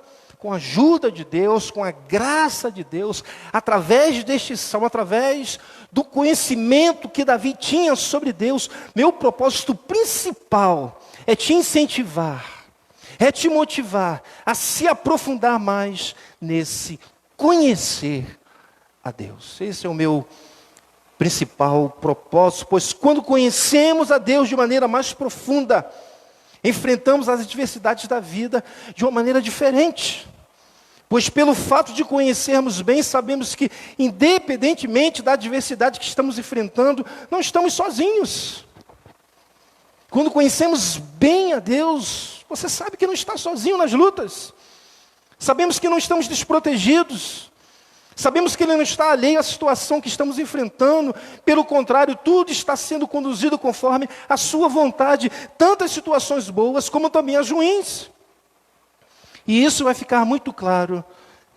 com a ajuda de Deus, com a graça de Deus, através deste salmo, através do conhecimento que Davi tinha sobre Deus, meu propósito principal é te incentivar, é te motivar a se aprofundar mais nesse conhecer a Deus. Esse é o meu principal propósito, pois quando conhecemos a Deus de maneira mais profunda, enfrentamos as adversidades da vida de uma maneira diferente. Pois pelo fato de conhecermos bem, sabemos que independentemente da adversidade que estamos enfrentando, não estamos sozinhos. Quando conhecemos bem a Deus, você sabe que não está sozinho nas lutas. Sabemos que não estamos desprotegidos. Sabemos que Ele não está alheio à situação que estamos enfrentando. Pelo contrário, tudo está sendo conduzido conforme a sua vontade. Tanto as situações boas como também as ruins. E isso vai ficar muito claro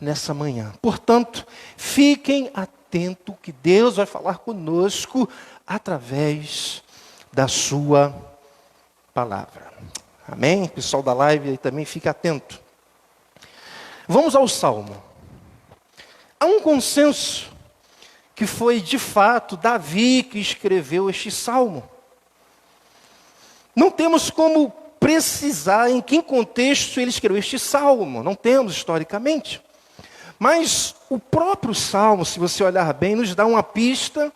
nessa manhã. Portanto, fiquem atentos que Deus vai falar conosco através da sua palavra. Amém? Pessoal da live aí também fica atento. Vamos ao Salmo. Há um consenso que foi de fato Davi que escreveu este Salmo. Não temos como precisar em que contexto ele escreveu este Salmo, não temos historicamente. Mas o próprio Salmo, se você olhar bem, nos dá uma pista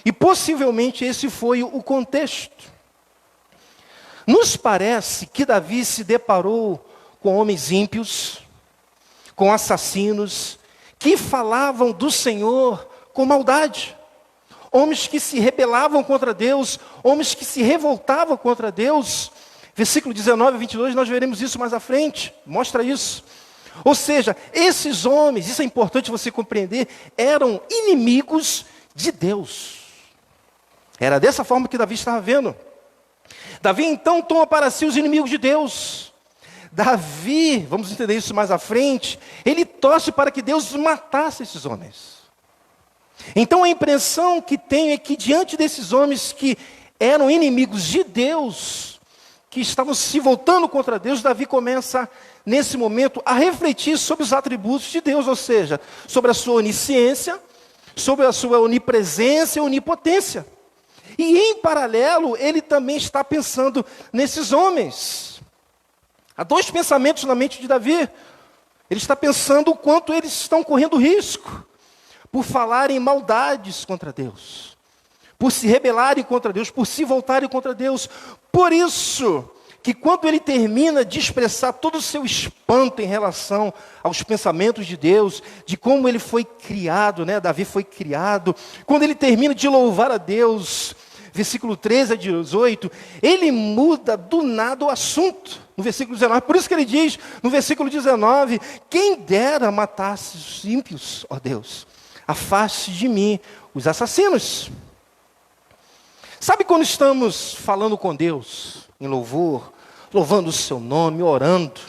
e possivelmente esse foi o contexto. Nos parece que Davi se deparou com homens ímpios, com assassinos, que falavam do Senhor com maldade. Homens que se rebelavam contra Deus, homens que se revoltavam contra Deus. Versículo 19 e 22, nós veremos isso mais à frente, mostra isso. Ou seja, esses homens, isso é importante você compreender, eram inimigos de Deus. Era dessa forma que Davi estava vendo. Davi então toma para si os inimigos de Deus. Davi, vamos entender isso mais à frente, ele torce para que Deus matasse esses homens. Então a impressão que tenho é que diante desses homens que eram inimigos de Deus, que estavam se voltando contra Deus, Davi começa, nesse momento, a refletir sobre os atributos de Deus, ou seja, sobre a sua onisciência, sobre a sua onipresença e onipotência. E, em paralelo, ele também está pensando nesses homens. Há dois pensamentos na mente de Davi. Ele está pensando o quanto eles estão correndo risco por falarem maldades contra Deus, por se rebelarem contra Deus, por se voltarem contra Deus. Por isso que quando ele termina de expressar todo o seu espanto em relação aos pensamentos de Deus, de como ele foi criado, Davi foi criado, quando ele termina de louvar a Deus, versículo 13 a 18, ele muda do nada o assunto, no versículo 19, por isso que ele diz, no versículo 19, quem dera matasse os ímpios, ó Deus, afaste de mim os assassinos. Sabe quando estamos falando com Deus, em louvor, louvando o seu nome, orando,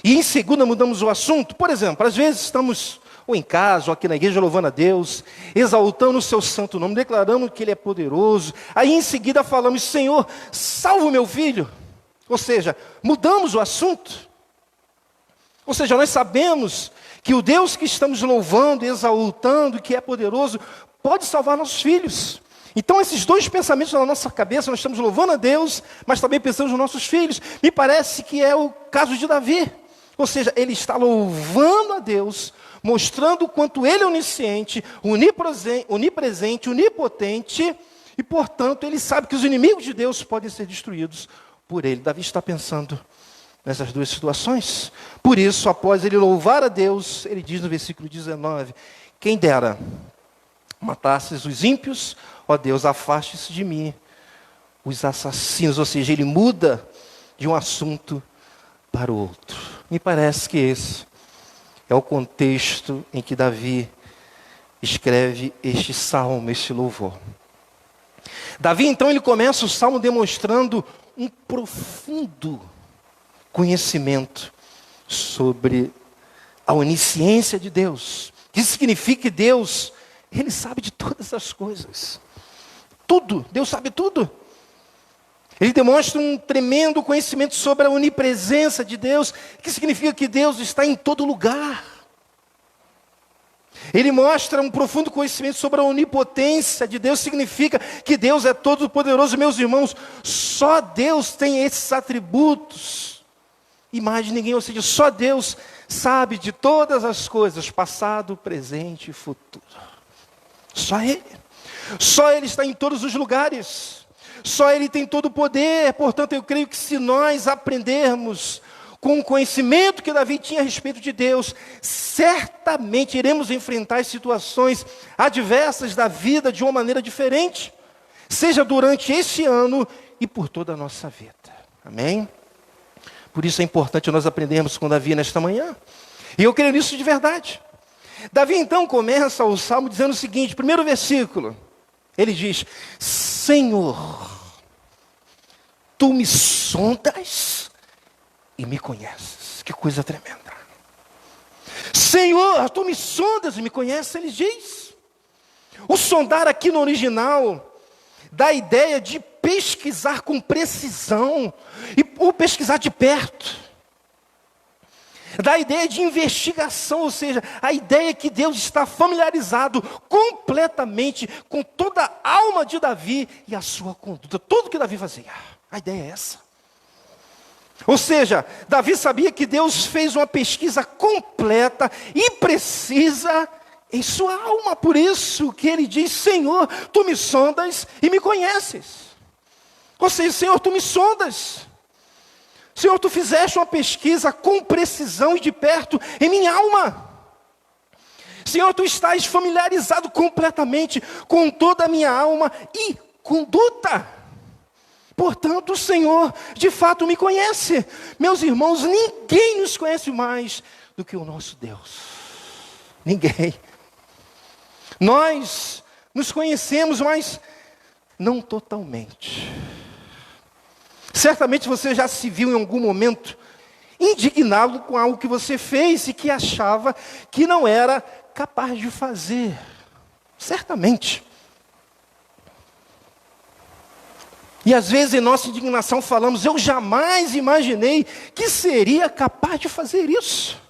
e em seguida mudamos o assunto? Por exemplo, às vezes estamos ou em casa, ou aqui na igreja, louvando a Deus, exaltando o seu santo nome, declarando que Ele é poderoso. Aí em seguida falamos, Senhor, salva o meu filho. Ou seja, mudamos o assunto. Ou seja, nós sabemos que o Deus que estamos louvando, exaltando, que é poderoso, pode salvar nossos filhos. Então esses dois pensamentos na nossa cabeça, nós estamos louvando a Deus, mas também pensamos nos nossos filhos. Me parece que é o caso de Davi. Ou seja, ele está louvando a Deus, mostrando o quanto Ele é onisciente, onipresente, onipotente, e portanto ele sabe que os inimigos de Deus podem ser destruídos por Ele. Davi está pensando nessas duas situações. Por isso, após ele louvar a Deus, ele diz no versículo 19, quem dera matasses os ímpios, ó Deus, afaste-se de mim os assassinos. Ou seja, ele muda de um assunto para o outro. Me parece que esse é o contexto em que Davi escreve este salmo, este louvor. Davi, então, ele começa o salmo demonstrando um profundo conhecimento sobre a onisciência de Deus. Isso significa que Deus, Ele sabe de todas as coisas. Tudo, Deus sabe tudo. Ele demonstra um tremendo conhecimento sobre a onipresença de Deus, que significa que Deus está em todo lugar. Ele mostra um profundo conhecimento sobre a onipotência de Deus, significa que Deus é todo poderoso. Meus irmãos, só Deus tem esses atributos, e mais ninguém, ou seja, só Deus sabe de todas as coisas, passado, presente e futuro. Só Ele. Só Ele está em todos os lugares. Só Ele tem todo o poder. Portanto, eu creio que se nós aprendermos com o conhecimento que Davi tinha a respeito de Deus, certamente iremos enfrentar as situações adversas da vida de uma maneira diferente, seja durante esse ano e por toda a nossa vida. Amém? Por isso é importante nós aprendermos com Davi nesta manhã. E eu creio nisso de verdade. Davi então começa o salmo dizendo o seguinte, primeiro versículo, ele diz, Senhor, Tu me sondas e me conheces. Que coisa tremenda. Senhor, Tu me sondas e me conheces, ele diz. O sondar aqui no original dá a ideia de pesquisar com precisão, ou pesquisar de perto. Dá a ideia de investigação, ou seja, a ideia que Deus está familiarizado completamente com toda a alma de Davi e a sua conduta, tudo que Davi fazia. A ideia é essa. Ou seja, Davi sabia que Deus fez uma pesquisa completa e precisa em sua alma. Por isso que ele diz, Senhor, Tu me sondas e me conheces. Ou seja, Senhor, Tu me sondas. Senhor, Tu fizeste uma pesquisa com precisão e de perto em minha alma. Senhor, Tu estás familiarizado completamente com toda a minha alma e conduta. Portanto, o Senhor, de fato, me conhece. Meus irmãos, ninguém nos conhece mais do que o nosso Deus. Ninguém. Nós nos conhecemos, mas não totalmente. Certamente você já se viu em algum momento indignado com algo que você fez e que achava que não era capaz de fazer. Certamente. E às vezes em nossa indignação falamos, eu jamais imaginei que seria capaz de fazer isso.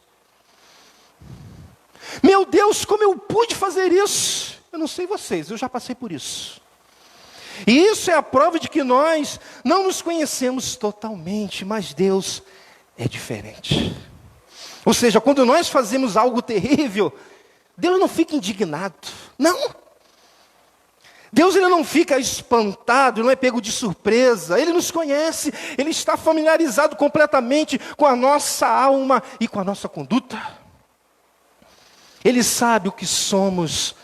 Meu Deus, como eu pude fazer isso? Eu não sei vocês, eu já passei por isso. E isso é a prova de que nós não nos conhecemos totalmente, mas Deus é diferente. Ou seja, quando nós fazemos algo terrível, Deus não fica indignado, não. Deus ele não fica espantado, não é pego de surpresa. Ele nos conhece, Ele está familiarizado completamente com a nossa alma e com a nossa conduta. Ele sabe o que somos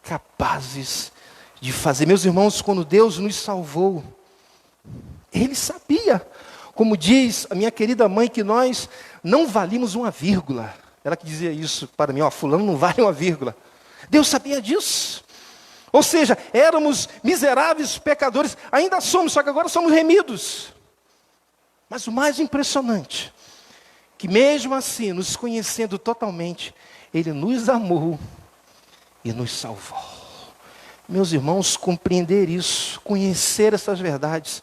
capazes de fazer. Meus irmãos, quando Deus nos salvou, Ele sabia, como diz a minha querida mãe, que nós não valíamos uma vírgula. Ela que dizia isso para mim, fulano não vale uma vírgula. Deus sabia disso. Ou seja, éramos miseráveis pecadores, ainda somos, só que agora somos remidos. Mas o mais impressionante, que mesmo assim, nos conhecendo totalmente, Ele nos amou e nos salvou. Meus irmãos, compreender isso, conhecer essas verdades,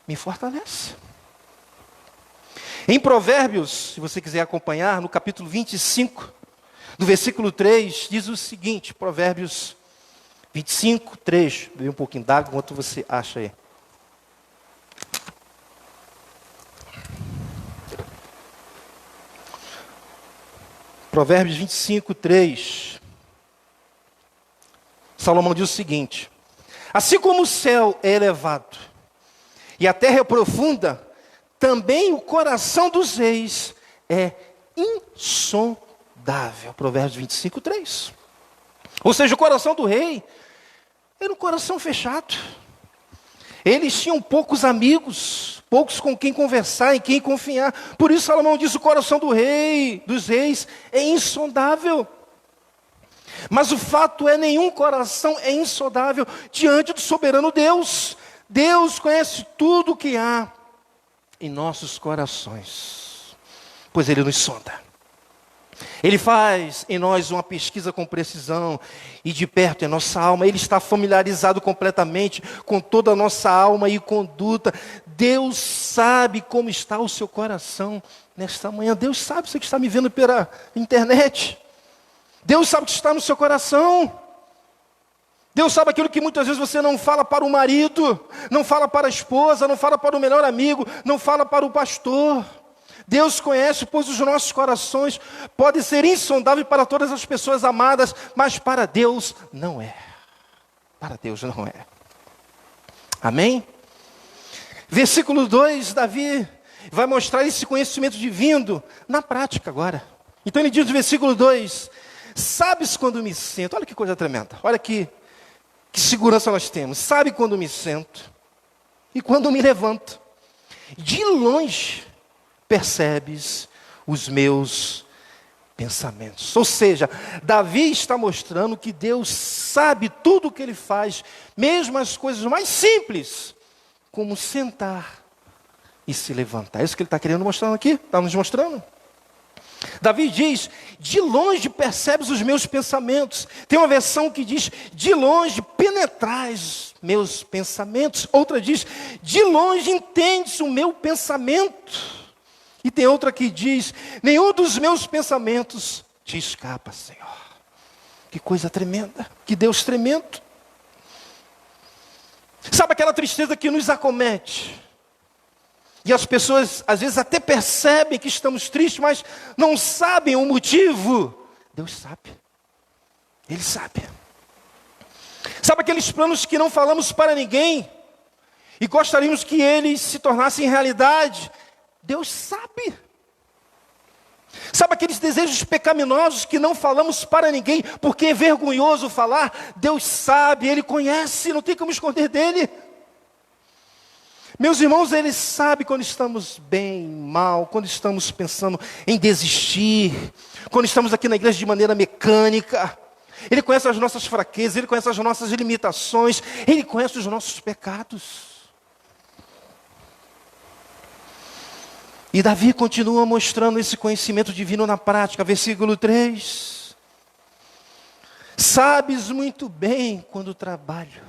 me fortalece. Em Provérbios, se você quiser acompanhar, no capítulo 25, do versículo 3, diz o seguinte, Provérbios 25, 3. Bebe um pouquinho d'água enquanto você acha aí. Provérbios 25, 3. Salomão diz o seguinte: assim como o céu é elevado e a terra é profunda, também o coração dos reis é insondável. Provérbios 25, 3. Ou seja, o coração do rei era um coração fechado. Eles tinham poucos amigos, poucos com quem conversar, em quem confiar. Por isso Salomão diz: o coração do rei, dos reis, é insondável. Mas o fato é, nenhum coração é insondável diante do soberano Deus. Deus conhece tudo o que há em nossos corações, pois Ele nos sonda. Ele faz em nós uma pesquisa com precisão e de perto em nossa alma. Ele está familiarizado completamente com toda a nossa alma e conduta. Deus sabe como está o seu coração nesta manhã. Deus sabe, você que está me vendo pela internet. Deus sabe o que está no seu coração. Deus sabe aquilo que muitas vezes você não fala para o marido, não fala para a esposa, não fala para o melhor amigo, não fala para o pastor. Deus conhece, pois os nossos corações podem ser insondáveis para todas as pessoas amadas, mas para Deus não é. Para Deus não é. Amém? Versículo 2, Davi vai mostrar esse conhecimento divino na prática agora. Então ele diz no versículo 2, sabes quando me sento, olha que coisa tremenda, olha que segurança nós temos. Sabe quando me sento e quando me levanto. De longe percebes os meus pensamentos. Ou seja, Davi está mostrando que Deus sabe tudo o que Ele faz, mesmo as coisas mais simples, como sentar e se levantar. É isso que ele está querendo mostrar aqui, está nos mostrando. Davi diz, de longe percebes os meus pensamentos. Tem uma versão que diz, de longe penetrais meus pensamentos. Outra diz, de longe entendes o meu pensamento. E tem outra que diz, nenhum dos meus pensamentos te escapa, Senhor. Que coisa tremenda, que Deus tremendo. Sabe aquela tristeza que nos acomete? E as pessoas às vezes até percebem que estamos tristes, mas não sabem o motivo. Deus sabe. Ele sabe. Sabe aqueles planos que não falamos para ninguém e gostaríamos que eles se tornassem realidade? Deus sabe. Sabe aqueles desejos pecaminosos que não falamos para ninguém porque é vergonhoso falar? Deus sabe, Ele conhece, não tem como esconder dEle. Meus irmãos, Ele sabe quando estamos bem, mal, quando estamos pensando em desistir, quando estamos aqui na igreja de maneira mecânica. Ele conhece as nossas fraquezas, Ele conhece as nossas limitações, Ele conhece os nossos pecados. E Davi continua mostrando esse conhecimento divino na prática, versículo 3. Sabes muito bem quando trabalho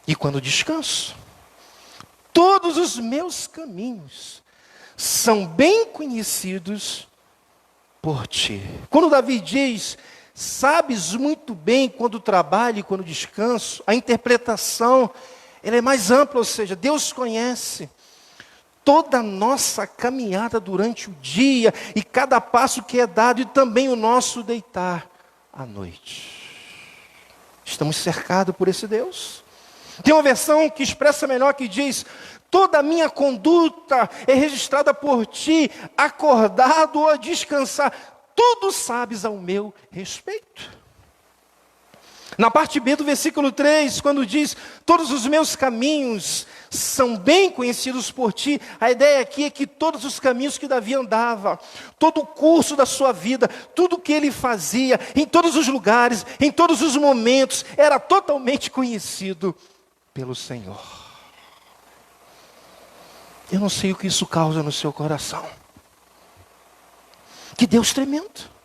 e quando descanso. todos os meus caminhos são bem conhecidos por ti. Quando Davi diz, sabes muito bem quando trabalho e quando descanso, a interpretação ela é mais ampla, ou seja, Deus conhece toda a nossa caminhada durante o dia e cada passo que é dado e também o nosso deitar à noite. Estamos cercados por esse Deus. Tem uma versão que expressa melhor, que diz, toda a minha conduta é registrada por ti, acordado ou a descansar, tudo sabes ao meu respeito. Na parte B do versículo 3, quando diz, todos os meus caminhos são bem conhecidos por ti, a ideia aqui é que todos os caminhos que Davi andava, todo o curso da sua vida, tudo o que ele fazia, em todos os lugares, em todos os momentos, era totalmente conhecido pelo Senhor. Eu não sei o que isso causa no seu coração. Que Deus tremendo.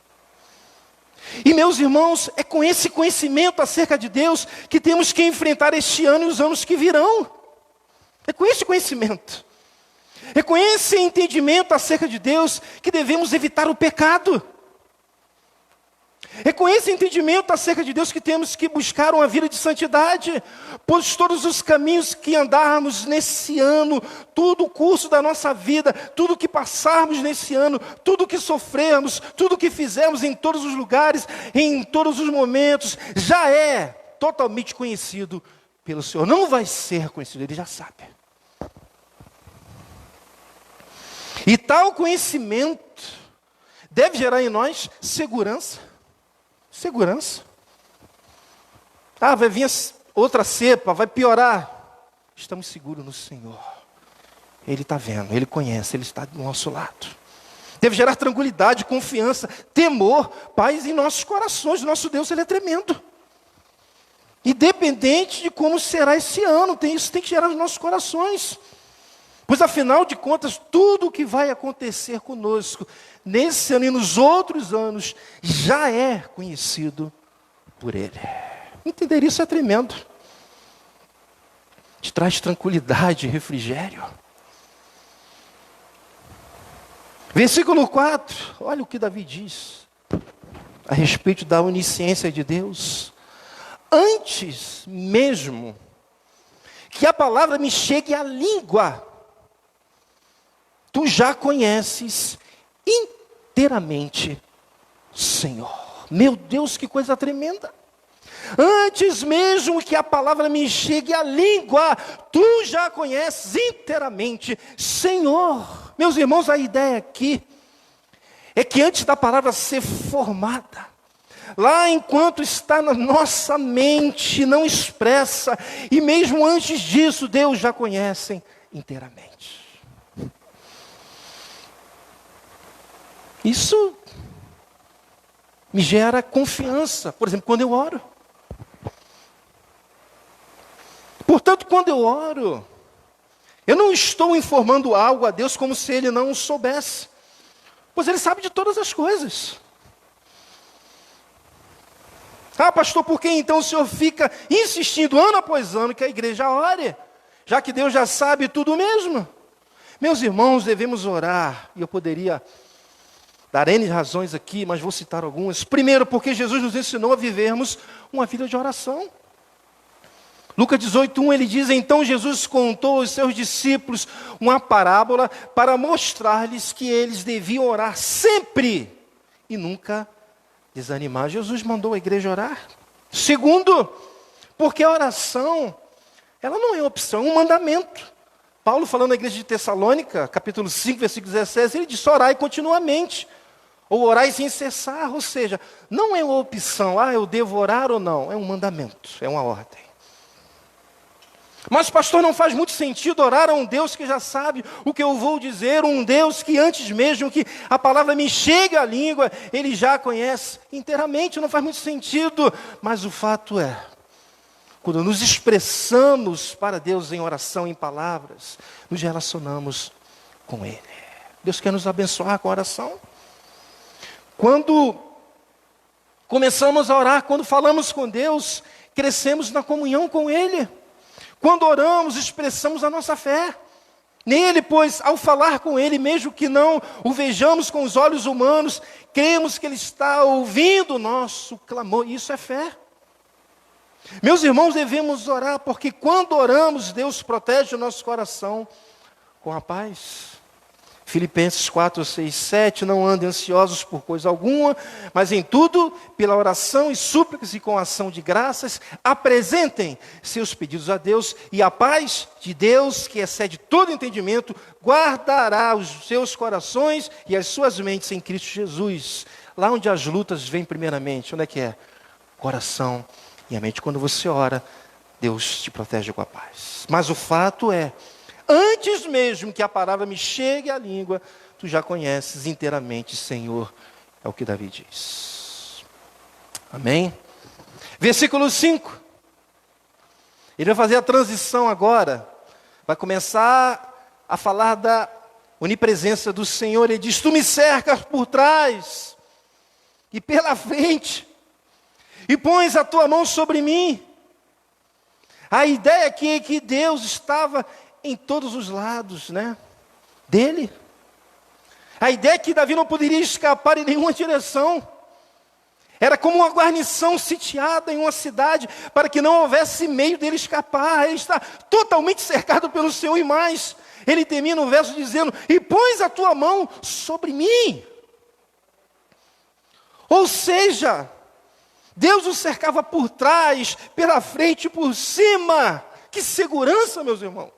E meus irmãos, é com esse conhecimento acerca de Deus que temos que enfrentar este ano e os anos que virão. É com esse conhecimento. É com esse entendimento acerca de Deus que devemos evitar o pecado. É com esse entendimento acerca de Deus que temos que buscar uma vida de santidade, pois todos os caminhos que andarmos nesse ano, todo o curso da nossa vida, tudo que passarmos nesse ano, tudo que sofrermos, tudo que fizermos em todos os lugares, em todos os momentos, já é totalmente conhecido pelo Senhor. Não vai ser conhecido, Ele já sabe. E tal conhecimento deve gerar em nós segurança. Segurança. Ah, vai vir outra cepa, vai piorar. Estamos seguros no Senhor. Ele está vendo, Ele conhece, Ele está do nosso lado. Deve gerar tranquilidade, confiança, temor, paz em nossos corações. Nosso Deus, Ele é tremendo. Independente de como será esse ano, isso tem que gerar nos nossos corações. Pois afinal de contas, tudo o que vai acontecer conosco, nesse ano e nos outros anos, já é conhecido por Ele. Entender isso é tremendo. Te traz tranquilidade e refrigério. Versículo 4, olha o que Davi diz a respeito da onisciência de Deus. Antes mesmo que a palavra me chegue à língua, tu já conheces inteiramente, Senhor. Meu Deus, que coisa tremenda. Antes mesmo que a palavra me chegue à língua, tu já conheces inteiramente, Senhor. Meus irmãos, a ideia aqui é que antes da palavra ser formada, lá enquanto está na nossa mente, não expressa, e mesmo antes disso, Deus já conhece inteiramente. Isso me gera confiança, por exemplo, quando eu oro. Portanto, quando eu oro, eu não estou informando algo a Deus como se Ele não soubesse, pois Ele sabe de todas as coisas. Ah, pastor, por que então o senhor fica insistindo ano após ano que a igreja ore, já que Deus já sabe tudo mesmo? Meus irmãos, devemos orar, e eu poderia dar N razões aqui, mas vou citar algumas. Primeiro, porque Jesus nos ensinou a vivermos uma vida de oração. Lucas 18:1, ele diz, então Jesus contou aos seus discípulos uma parábola para mostrar-lhes que eles deviam orar sempre e nunca desanimar. Jesus mandou a igreja orar. Segundo, porque a oração, ela não é opção, é um mandamento. Paulo, falando na igreja de Tessalônica, capítulo 5, versículo 17, ele diz, orai continuamente, ou orai sem cessar, ou seja, não é uma opção, eu devo orar ou não, é um mandamento, é uma ordem. Mas pastor, não faz muito sentido orar a um Deus que já sabe o que eu vou dizer, um Deus que antes mesmo que a palavra me chegue à língua, Ele já conhece inteiramente, não faz muito sentido. Mas o fato é, quando nos expressamos para Deus em oração, em palavras, nos relacionamos com Ele. Deus quer nos abençoar com a oração. Quando começamos a orar, quando falamos com Deus, crescemos na comunhão com Ele. Quando oramos, expressamos a nossa fé nele, pois ao falar com ele, mesmo que não o vejamos com os olhos humanos, cremos que ele está ouvindo o nosso clamor. Isso é fé. Meus irmãos, devemos orar, porque quando oramos, Deus protege o nosso coração com a paz. Filipenses 4, 6, 7, não andem ansiosos por coisa alguma, mas em tudo, pela oração e súplicas e com ação de graças, apresentem seus pedidos a Deus, e a paz de Deus, que excede todo entendimento, guardará os seus corações e as suas mentes em Cristo Jesus. Lá onde as lutas vêm primeiramente, onde é que é? Coração e a mente. Quando você ora, Deus te protege com a paz. Mas o fato é, antes mesmo que a palavra me chegue à língua, tu já conheces inteiramente, Senhor, é o que Davi diz. Amém? Versículo 5. Ele vai fazer a transição agora, vai começar a falar da onipresença do Senhor. Ele diz, tu me cercas por trás e pela frente, e pões a tua mão sobre mim. A ideia aqui é que Deus estava em todos os lados, né, dele. A ideia é que Davi não poderia escapar em nenhuma direção. Era como uma guarnição sitiada em uma cidade, para que não houvesse meio dele escapar. Ele está totalmente cercado pelo Senhor, e mais, ele termina o verso dizendo, e pões a tua mão sobre mim. Ou seja, Deus o cercava por trás, pela frente e por cima. Que segurança, meus irmãos.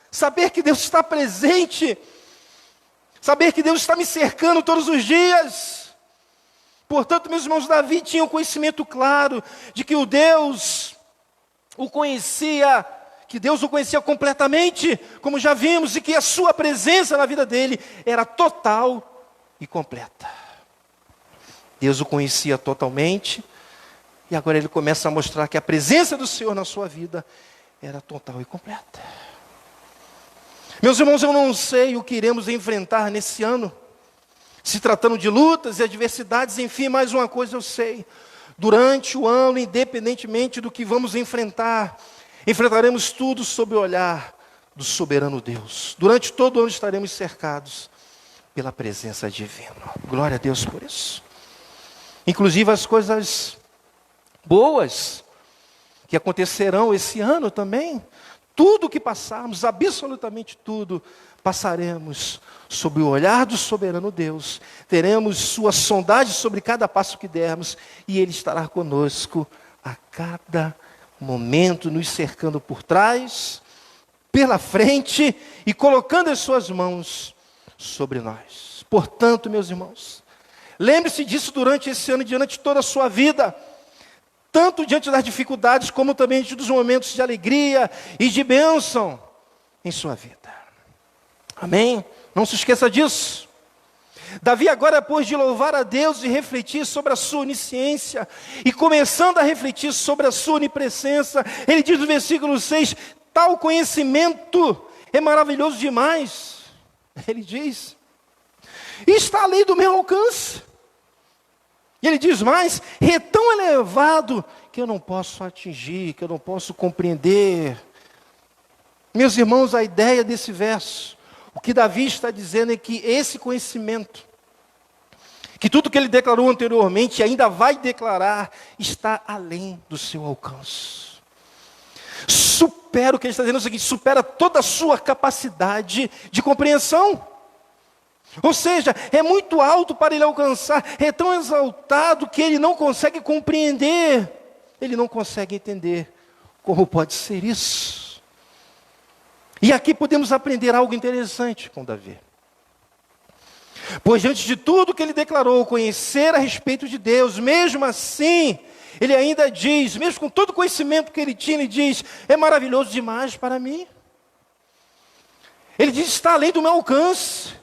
Saber que Deus está presente, saber que Deus está me cercando todos os dias. Portanto, meus irmãos, Davi tinha um conhecimento claro de que Deus o conhecia completamente, como já vimos, e que a sua presença na vida dele era total e completa. Deus o conhecia totalmente, e agora ele começa a mostrar que a presença do Senhor na sua vida era total e completa. Meus irmãos, eu não sei o que iremos enfrentar nesse ano, se tratando de lutas e adversidades, enfim, mais uma coisa eu sei. Durante o ano, independentemente do que vamos enfrentar, enfrentaremos tudo sob o olhar do soberano Deus. Durante todo o ano estaremos cercados pela presença divina. Glória a Deus por isso. Inclusive as coisas boas que acontecerão esse ano também. Tudo que passarmos, absolutamente tudo, passaremos sob o olhar do soberano Deus. Teremos sua sondagem sobre cada passo que dermos, e Ele estará conosco a cada momento, nos cercando por trás, pela frente e colocando as suas mãos sobre nós. Portanto, meus irmãos, lembre-se disso durante esse ano e diante de toda a sua vida. Tanto diante das dificuldades, como também diante dos momentos de alegria e de bênção em sua vida. Amém? Não se esqueça disso. Davi agora, depois de louvar a Deus e refletir sobre a sua onisciência, e começando a refletir sobre a sua onipresença, ele diz no versículo 6, tal conhecimento é maravilhoso demais. Ele diz, e está além do meu alcance. E ele diz mais, é tão elevado que eu não posso atingir, que eu não posso compreender. Meus irmãos, a ideia desse verso, o que Davi está dizendo é que esse conhecimento, que tudo que ele declarou anteriormente e ainda vai declarar, está além do seu alcance. Supera o que ele está dizendo, é o seguinte, supera toda a sua capacidade de compreensão. Ou seja, é muito alto para ele alcançar, é tão exaltado que ele não consegue compreender, ele não consegue entender como pode ser isso. E aqui podemos aprender algo interessante com Davi. Pois diante de tudo que ele declarou, conhecer a respeito de Deus, mesmo assim, ele ainda diz, mesmo com todo o conhecimento que ele tinha, ele diz, é maravilhoso demais para mim. Ele diz, está além do meu alcance.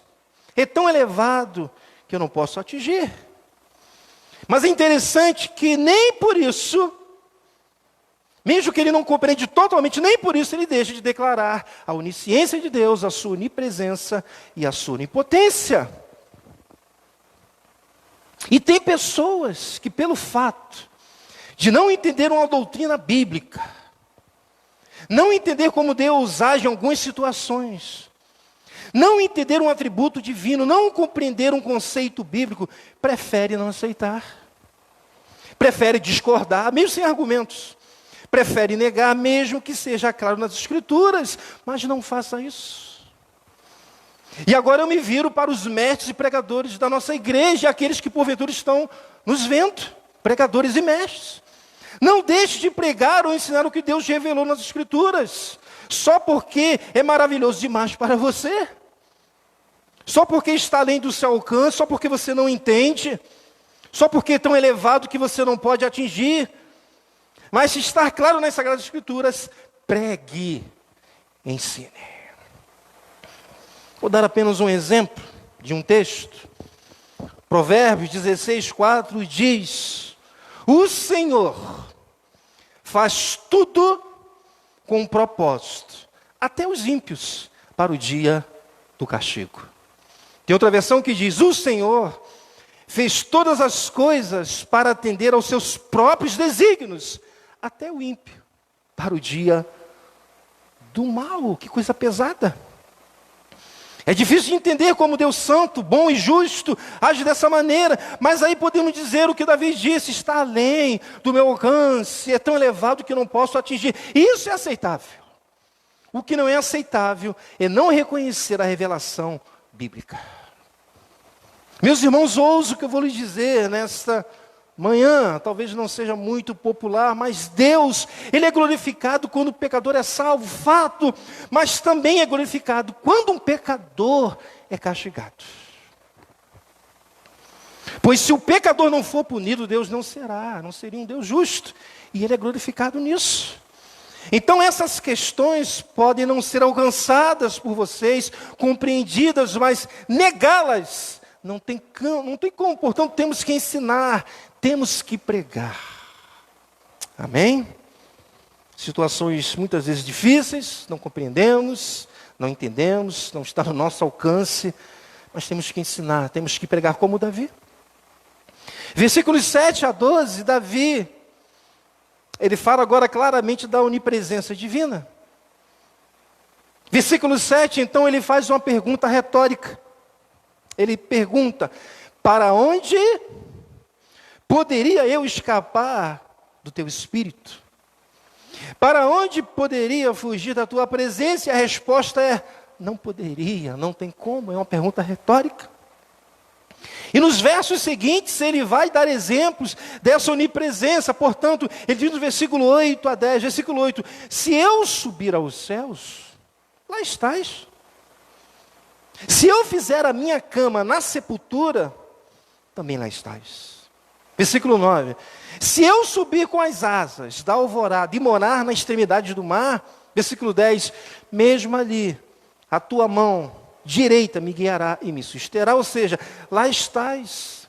É tão elevado que eu não posso atingir. Mas é interessante que nem por isso, mesmo que ele não compreende totalmente, nem por isso ele deixa de declarar a onisciência de Deus, a sua onipresença e a sua onipotência. E tem pessoas que, pelo fato de não entender uma doutrina bíblica, não entender como Deus age em algumas situações, não entender um atributo divino, não compreender um conceito bíblico, prefere não aceitar, prefere discordar, mesmo sem argumentos, prefere negar, mesmo que seja claro nas Escrituras, mas não faça isso. E agora eu me viro para os mestres e pregadores da nossa igreja, aqueles que porventura estão nos vendo, pregadores e mestres. Não deixe de pregar ou ensinar o que Deus revelou nas Escrituras, só porque é maravilhoso demais para você, só porque está além do seu alcance, só porque você não entende, só porque é tão elevado que você não pode atingir. Mas se estar claro nas Sagradas Escrituras, pregue, ensine. Vou dar apenas um exemplo de um texto. Provérbios 16:4 diz: o Senhor faz tudo com um propósito, até os ímpios, para o dia do castigo. Tem outra versão que diz: o Senhor fez todas as coisas para atender aos seus próprios desígnios, até o ímpio, para o dia do mal. Que coisa pesada. É difícil de entender como Deus santo, bom e justo age dessa maneira, mas aí podemos dizer o que Davi disse: está além do meu alcance, é tão elevado que não posso atingir. Isso é aceitável. O que não é aceitável é não reconhecer a revelação bíblica. Meus irmãos, ouço o que eu vou lhes dizer nesta manhã, talvez não seja muito popular, mas Deus, Ele é glorificado quando o pecador é salvo, fato, mas também é glorificado quando um pecador é castigado. Pois se o pecador não for punido, Deus não seria um Deus justo, e Ele é glorificado nisso. Então essas questões podem não ser alcançadas por vocês, compreendidas, mas negá-las não tem como, portanto temos que ensinar, temos que pregar. Amém? Situações muitas vezes difíceis, não compreendemos, não entendemos, não está no nosso alcance, mas temos que ensinar, temos que pregar como Davi. Versículos 7-12, Davi, ele fala agora claramente da onipresença divina. Versículo 7, então ele faz uma pergunta retórica. Ele pergunta: para onde poderia eu escapar do teu espírito? Para onde poderia fugir da tua presença? E a resposta é: não poderia, não tem como. É uma pergunta retórica. E nos versos seguintes ele vai dar exemplos dessa onipresença. Portanto, ele diz no versículo 8-10, versículo 8: se eu subir aos céus, lá estás. Se eu fizer a minha cama na sepultura, também lá estás. Versículo 9: se eu subir com as asas da alvorada e morar na extremidade do mar, versículo 10, mesmo ali, a tua mão direita me guiará e me susterá. Ou seja, lá estás,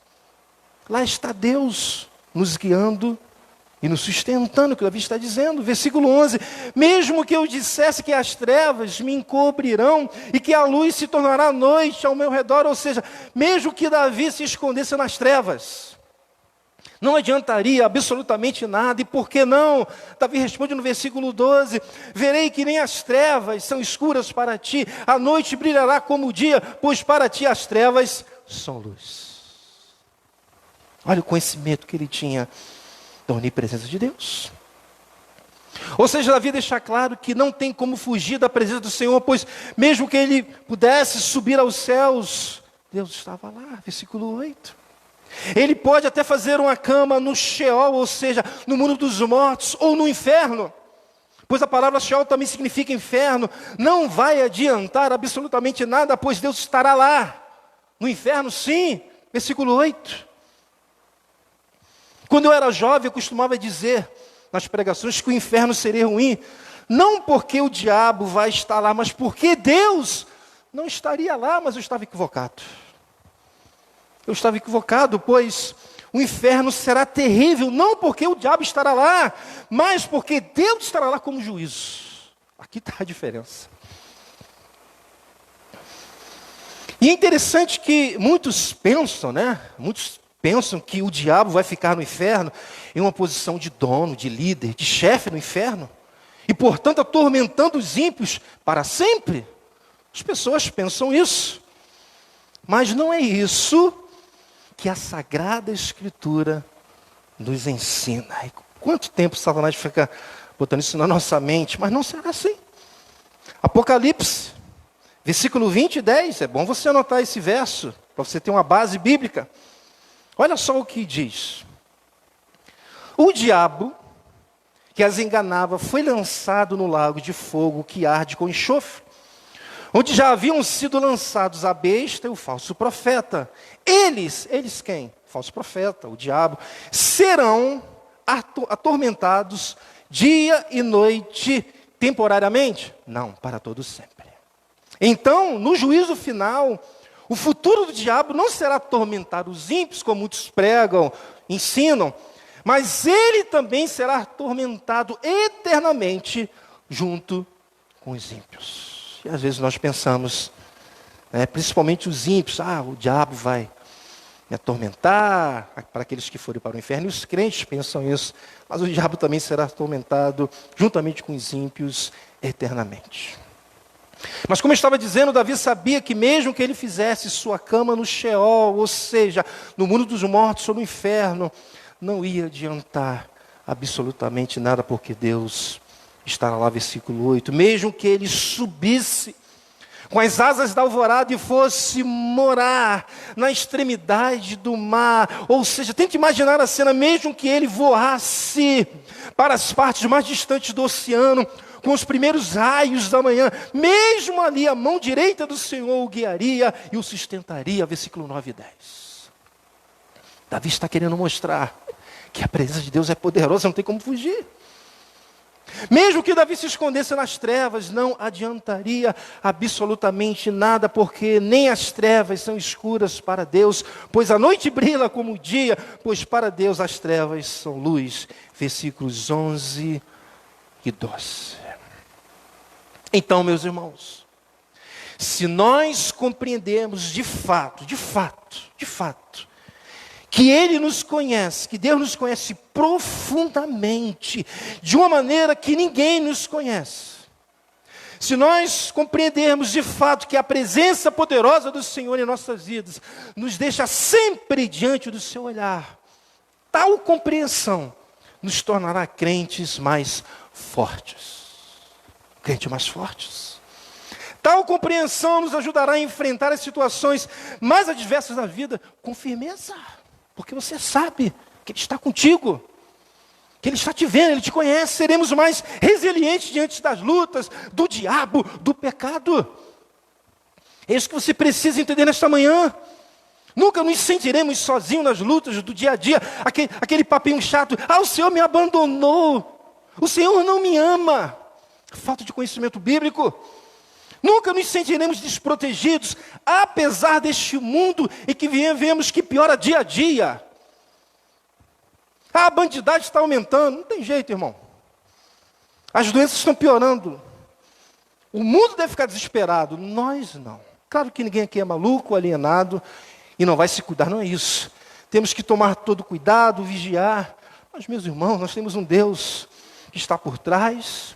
lá está Deus nos guiando e nos sustentando, o que Davi está dizendo. Versículo 11: mesmo que eu dissesse que as trevas me encobrirão e que a luz se tornará noite ao meu redor, ou seja, mesmo que Davi se escondesse nas trevas, não adiantaria absolutamente nada. E por que não? Davi responde no versículo 12: verei que nem as trevas são escuras para ti, a noite brilhará como o dia, pois para ti as trevas são luz. Olha o conhecimento que ele tinha da onipresença de Deus. Ou seja, Davi deixa claro que não tem como fugir da presença do Senhor, pois mesmo que ele pudesse subir aos céus, Deus estava lá. Versículo 8. Ele pode até fazer uma cama no Sheol, ou seja, no mundo dos mortos, ou no inferno, pois a palavra Sheol também significa inferno. Não vai adiantar absolutamente nada, pois Deus estará lá. No inferno, sim. Versículo 8. Quando eu era jovem, eu costumava dizer nas pregações que o inferno seria ruim, não porque o diabo vai estar lá, mas porque Deus não estaria lá. Mas eu estava equivocado. Eu estava equivocado, pois o inferno será terrível, não porque o diabo estará lá, mas porque Deus estará lá como juízo. Aqui está a diferença. E é interessante que muitos pensam, Muitos pensam que o diabo vai ficar no inferno em uma posição de dono, de líder, de chefe no inferno. E portanto atormentando os ímpios para sempre. As pessoas pensam isso. Mas não é isso que a Sagrada Escritura nos ensina. E quanto tempo Satanás fica botando isso na nossa mente? Mas não será assim. Apocalipse, versículo 20 e 10. É bom você anotar esse verso, para você ter uma base bíblica. Olha só o que diz. O diabo que as enganava foi lançado no lago de fogo que arde com enxofre, onde já haviam sido lançados a besta e o falso profeta. Eles quem? O falso profeta, o diabo, serão atormentados dia e noite temporariamente? Não, para todo sempre. Então, no juízo final, o futuro do diabo não será atormentar os ímpios, como muitos pregam, ensinam, mas ele também será atormentado eternamente junto com os ímpios. E às vezes nós pensamos, principalmente os ímpios, o diabo vai me atormentar, para aqueles que forem para o inferno. E os crentes pensam isso, mas o diabo também será atormentado juntamente com os ímpios eternamente. Mas como eu estava dizendo, Davi sabia que mesmo que ele fizesse sua cama no Sheol, ou seja, no mundo dos mortos ou no inferno, não ia adiantar absolutamente nada, porque Deus estará lá, versículo 8. Mesmo que ele subisse com as asas da alvorada e fosse morar na extremidade do mar, ou seja, tente imaginar a cena, mesmo que ele voasse para as partes mais distantes do oceano, com os primeiros raios da manhã, mesmo ali a mão direita do Senhor o guiaria e o sustentaria, versículo 9 e 10. Davi está querendo mostrar que a presença de Deus é poderosa, não tem como fugir. Mesmo que Davi se escondesse nas trevas, não adiantaria absolutamente nada, porque nem as trevas são escuras para Deus, pois a noite brilha como o dia, pois para Deus as trevas são luz. Versículos 11 e 12. Então, meus irmãos, se nós compreendemos de fato, que Ele nos conhece, que Deus nos conhece profundamente, de uma maneira que ninguém nos conhece. Se nós compreendermos de fato que a presença poderosa do Senhor em nossas vidas nos deixa sempre diante do seu olhar, tal compreensão nos tornará crentes mais fortes. Tal compreensão nos ajudará a enfrentar as situações mais adversas da vida com firmeza. Porque você sabe que Ele está contigo, que Ele está te vendo, Ele te conhece. Seremos mais resilientes diante das lutas, do diabo, do pecado. É isso que você precisa entender nesta manhã. Nunca nos sentiremos sozinhos nas lutas do dia a dia. Aquele papinho chato, o Senhor me abandonou, o Senhor não me ama. Falta de conhecimento bíblico. Nunca nos sentiremos desprotegidos, apesar deste mundo em que vivemos, que piora dia a dia. A bandidagem está aumentando, não tem jeito, irmão. As doenças estão piorando. O mundo deve ficar desesperado, nós não. Claro que ninguém aqui é maluco, alienado, e não vai se cuidar, não é isso. Temos que tomar todo cuidado, vigiar. Mas, meus irmãos, nós temos um Deus que está por trás,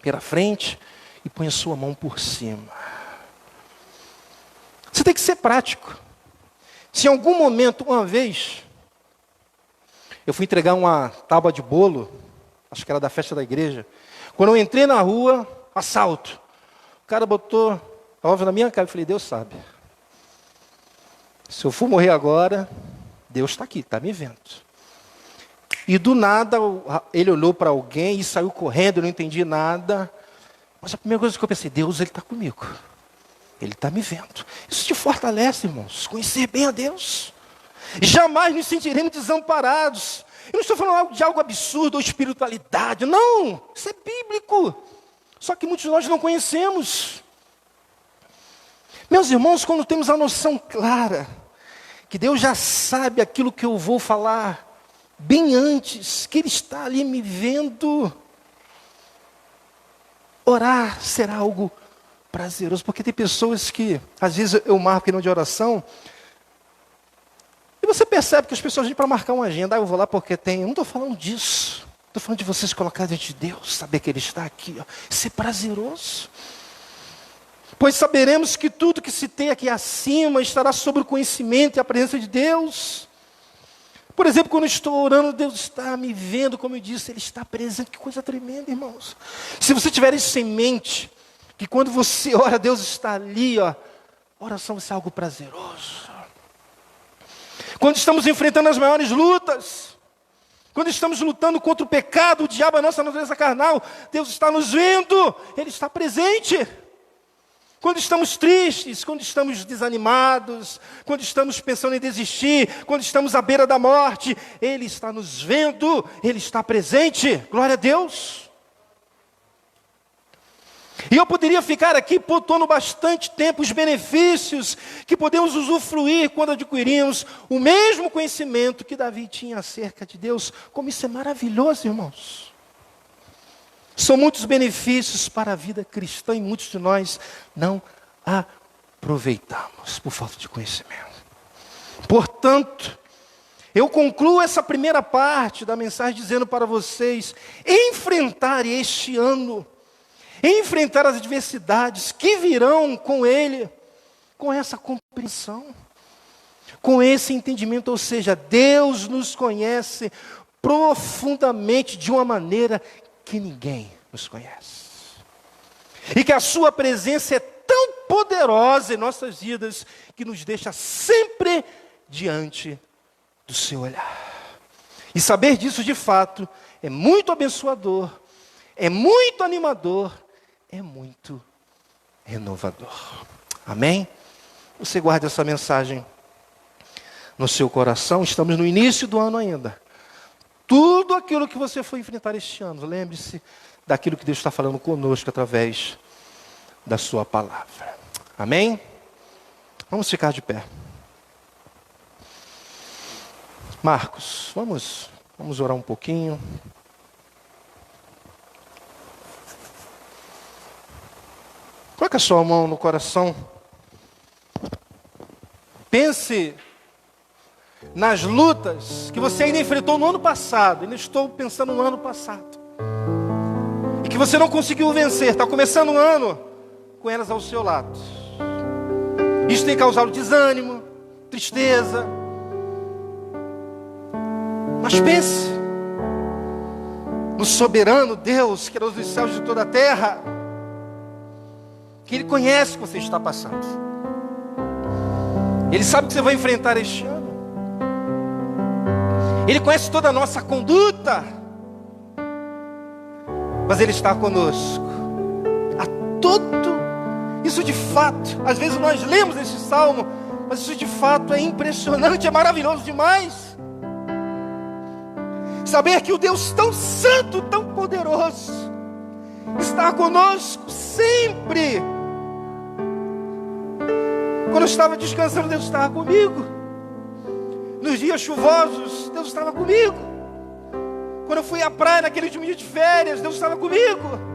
pela frente, e põe a sua mão por cima. Você tem que ser prático. Se em algum momento, uma vez, eu fui entregar uma tábua de bolo, acho que era da festa da igreja, quando eu entrei na rua, assalto. O cara botou óbvio na minha cara, eu falei, Deus sabe. Se eu for morrer agora, Deus está aqui, está me vendo. E do nada, ele olhou para alguém e saiu correndo, eu não entendi nada. Mas a primeira coisa que eu pensei, Deus, Ele está comigo. Ele está me vendo. Isso te fortalece, irmãos, conhecer bem a Deus. Jamais nos sentiremos desamparados. Eu não estou falando de algo absurdo ou espiritualidade, não. Isso é bíblico. Só que muitos de nós não conhecemos. Meus irmãos, quando temos a noção clara, que Deus já sabe aquilo que eu vou falar, bem antes, que Ele está ali me vendo, orar será algo prazeroso, porque tem pessoas que, às vezes eu marco reunião de oração, e você percebe que as pessoas vêm para marcar uma agenda, eu vou lá porque tem, eu não estou falando disso, Estou falando de você se colocar diante de Deus, saber que Ele está aqui, ó. Isso é prazeroso. Pois saberemos que tudo que se tem aqui acima estará sob o conhecimento e a presença de Deus. Por exemplo, quando eu estou orando, Deus está me vendo, como eu disse, Ele está presente. Que coisa tremenda, irmãos. Se você tiver isso em mente, que quando você ora, Deus está ali, ó. Oração vai ser algo prazeroso. Quando estamos enfrentando as maiores lutas, quando estamos lutando contra o pecado, o diabo, a nossa natureza carnal, Deus está nos vendo, Ele está presente. Quando estamos tristes, quando estamos desanimados, quando estamos pensando em desistir, quando estamos à beira da morte, Ele está nos vendo, Ele está presente. Glória a Deus. E eu poderia ficar aqui pontuando bastante tempo os benefícios que podemos usufruir quando adquirimos o mesmo conhecimento que Davi tinha acerca de Deus. Como isso é maravilhoso, irmãos. São muitos benefícios para a vida cristã e muitos de nós não aproveitamos por falta de conhecimento. Portanto, eu concluo essa primeira parte da mensagem dizendo para vocês: enfrentar este ano, enfrentar as adversidades que virão com ele, com essa compreensão, com esse entendimento, ou seja, Deus nos conhece profundamente de uma maneira que ninguém nos conhece. E que a sua presença é tão poderosa em nossas vidas que nos deixa sempre diante do seu olhar. E saber disso de fato é muito abençoador, é muito animador, é muito renovador. Amém? Você guarde essa mensagem no seu coração. Estamos no início do ano ainda. Tudo aquilo que você foi enfrentar este ano, lembre-se daquilo que Deus está falando conosco através da sua palavra. Amém? Vamos ficar de pé. Marcos, vamos orar um pouquinho. Coloque a sua mão no coração. Pense nas lutas que você ainda enfrentou no ano passado. Ainda estou pensando no ano passado. E que você não conseguiu vencer. Está começando o ano com elas ao seu lado. Isso tem causado desânimo, tristeza. Mas pense no soberano Deus, que é Deus dos céus e de toda a terra, que Ele conhece o que você está passando. Ele sabe que você vai enfrentar este ano. Ele conhece toda a nossa conduta. Mas Ele está conosco. A todo. Isso de fato, às vezes nós lemos esse salmo, mas isso de fato é impressionante, é maravilhoso demais. Saber que o Deus tão santo, tão poderoso, está conosco sempre. Quando eu estava descansando, Deus estava comigo. Nos dias chuvosos, Deus estava comigo. Quando eu fui à praia naquele dia de férias, Deus estava comigo.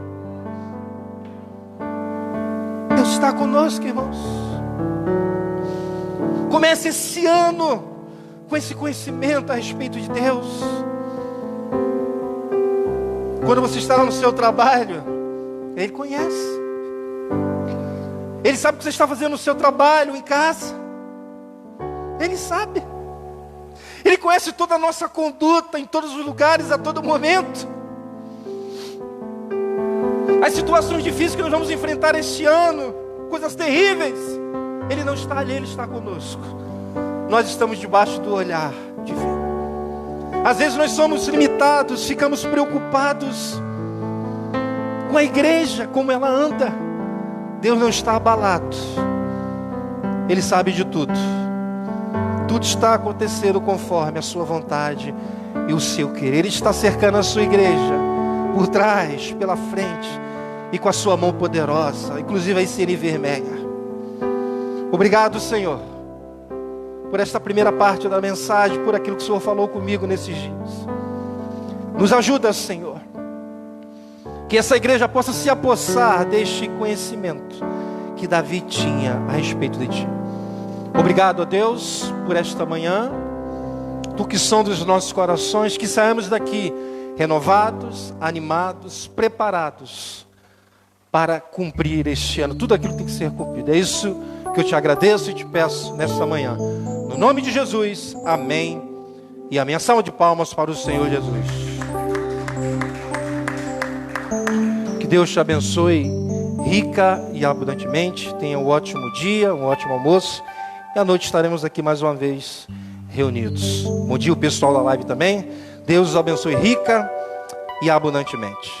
Deus está conosco, irmãos. Comece esse ano com esse conhecimento a respeito de Deus. Quando você está lá no seu trabalho, Ele conhece. Ele sabe o que você está fazendo no seu trabalho, em casa. Ele sabe. Ele conhece toda a nossa conduta, em todos os lugares, a todo momento. As situações difíceis que nós vamos enfrentar este ano, coisas terríveis, Ele não está ali, Ele está conosco. Nós estamos debaixo do olhar divino. Às vezes nós somos limitados, ficamos preocupados com a igreja, como ela anda. Deus não está abalado. Ele sabe de tudo. Tudo está acontecendo conforme a sua vontade e o seu querer. Ele está cercando a sua igreja, por trás, pela frente, e com a sua mão poderosa, inclusive a sine vermelha. Obrigado, Senhor, por esta primeira parte da mensagem, por aquilo que o Senhor falou comigo nesses dias. Nos ajuda, Senhor, que essa igreja possa se apossar deste conhecimento que Davi tinha a respeito de Ti. Obrigado, ó Deus, por esta manhã. Tu que som dos nossos corações, que saímos daqui renovados, animados, preparados para cumprir este ano tudo aquilo que tem que ser cumprido. É isso que eu te agradeço e te peço nesta manhã. No nome de Jesus, amém e amém. A salva de palmas para o Senhor Jesus. Que Deus te abençoe rica e abundantemente. Tenha um ótimo dia, um ótimo almoço. E à noite estaremos aqui mais uma vez reunidos. Bom dia o pessoal da live também. Deus os abençoe rica e abundantemente.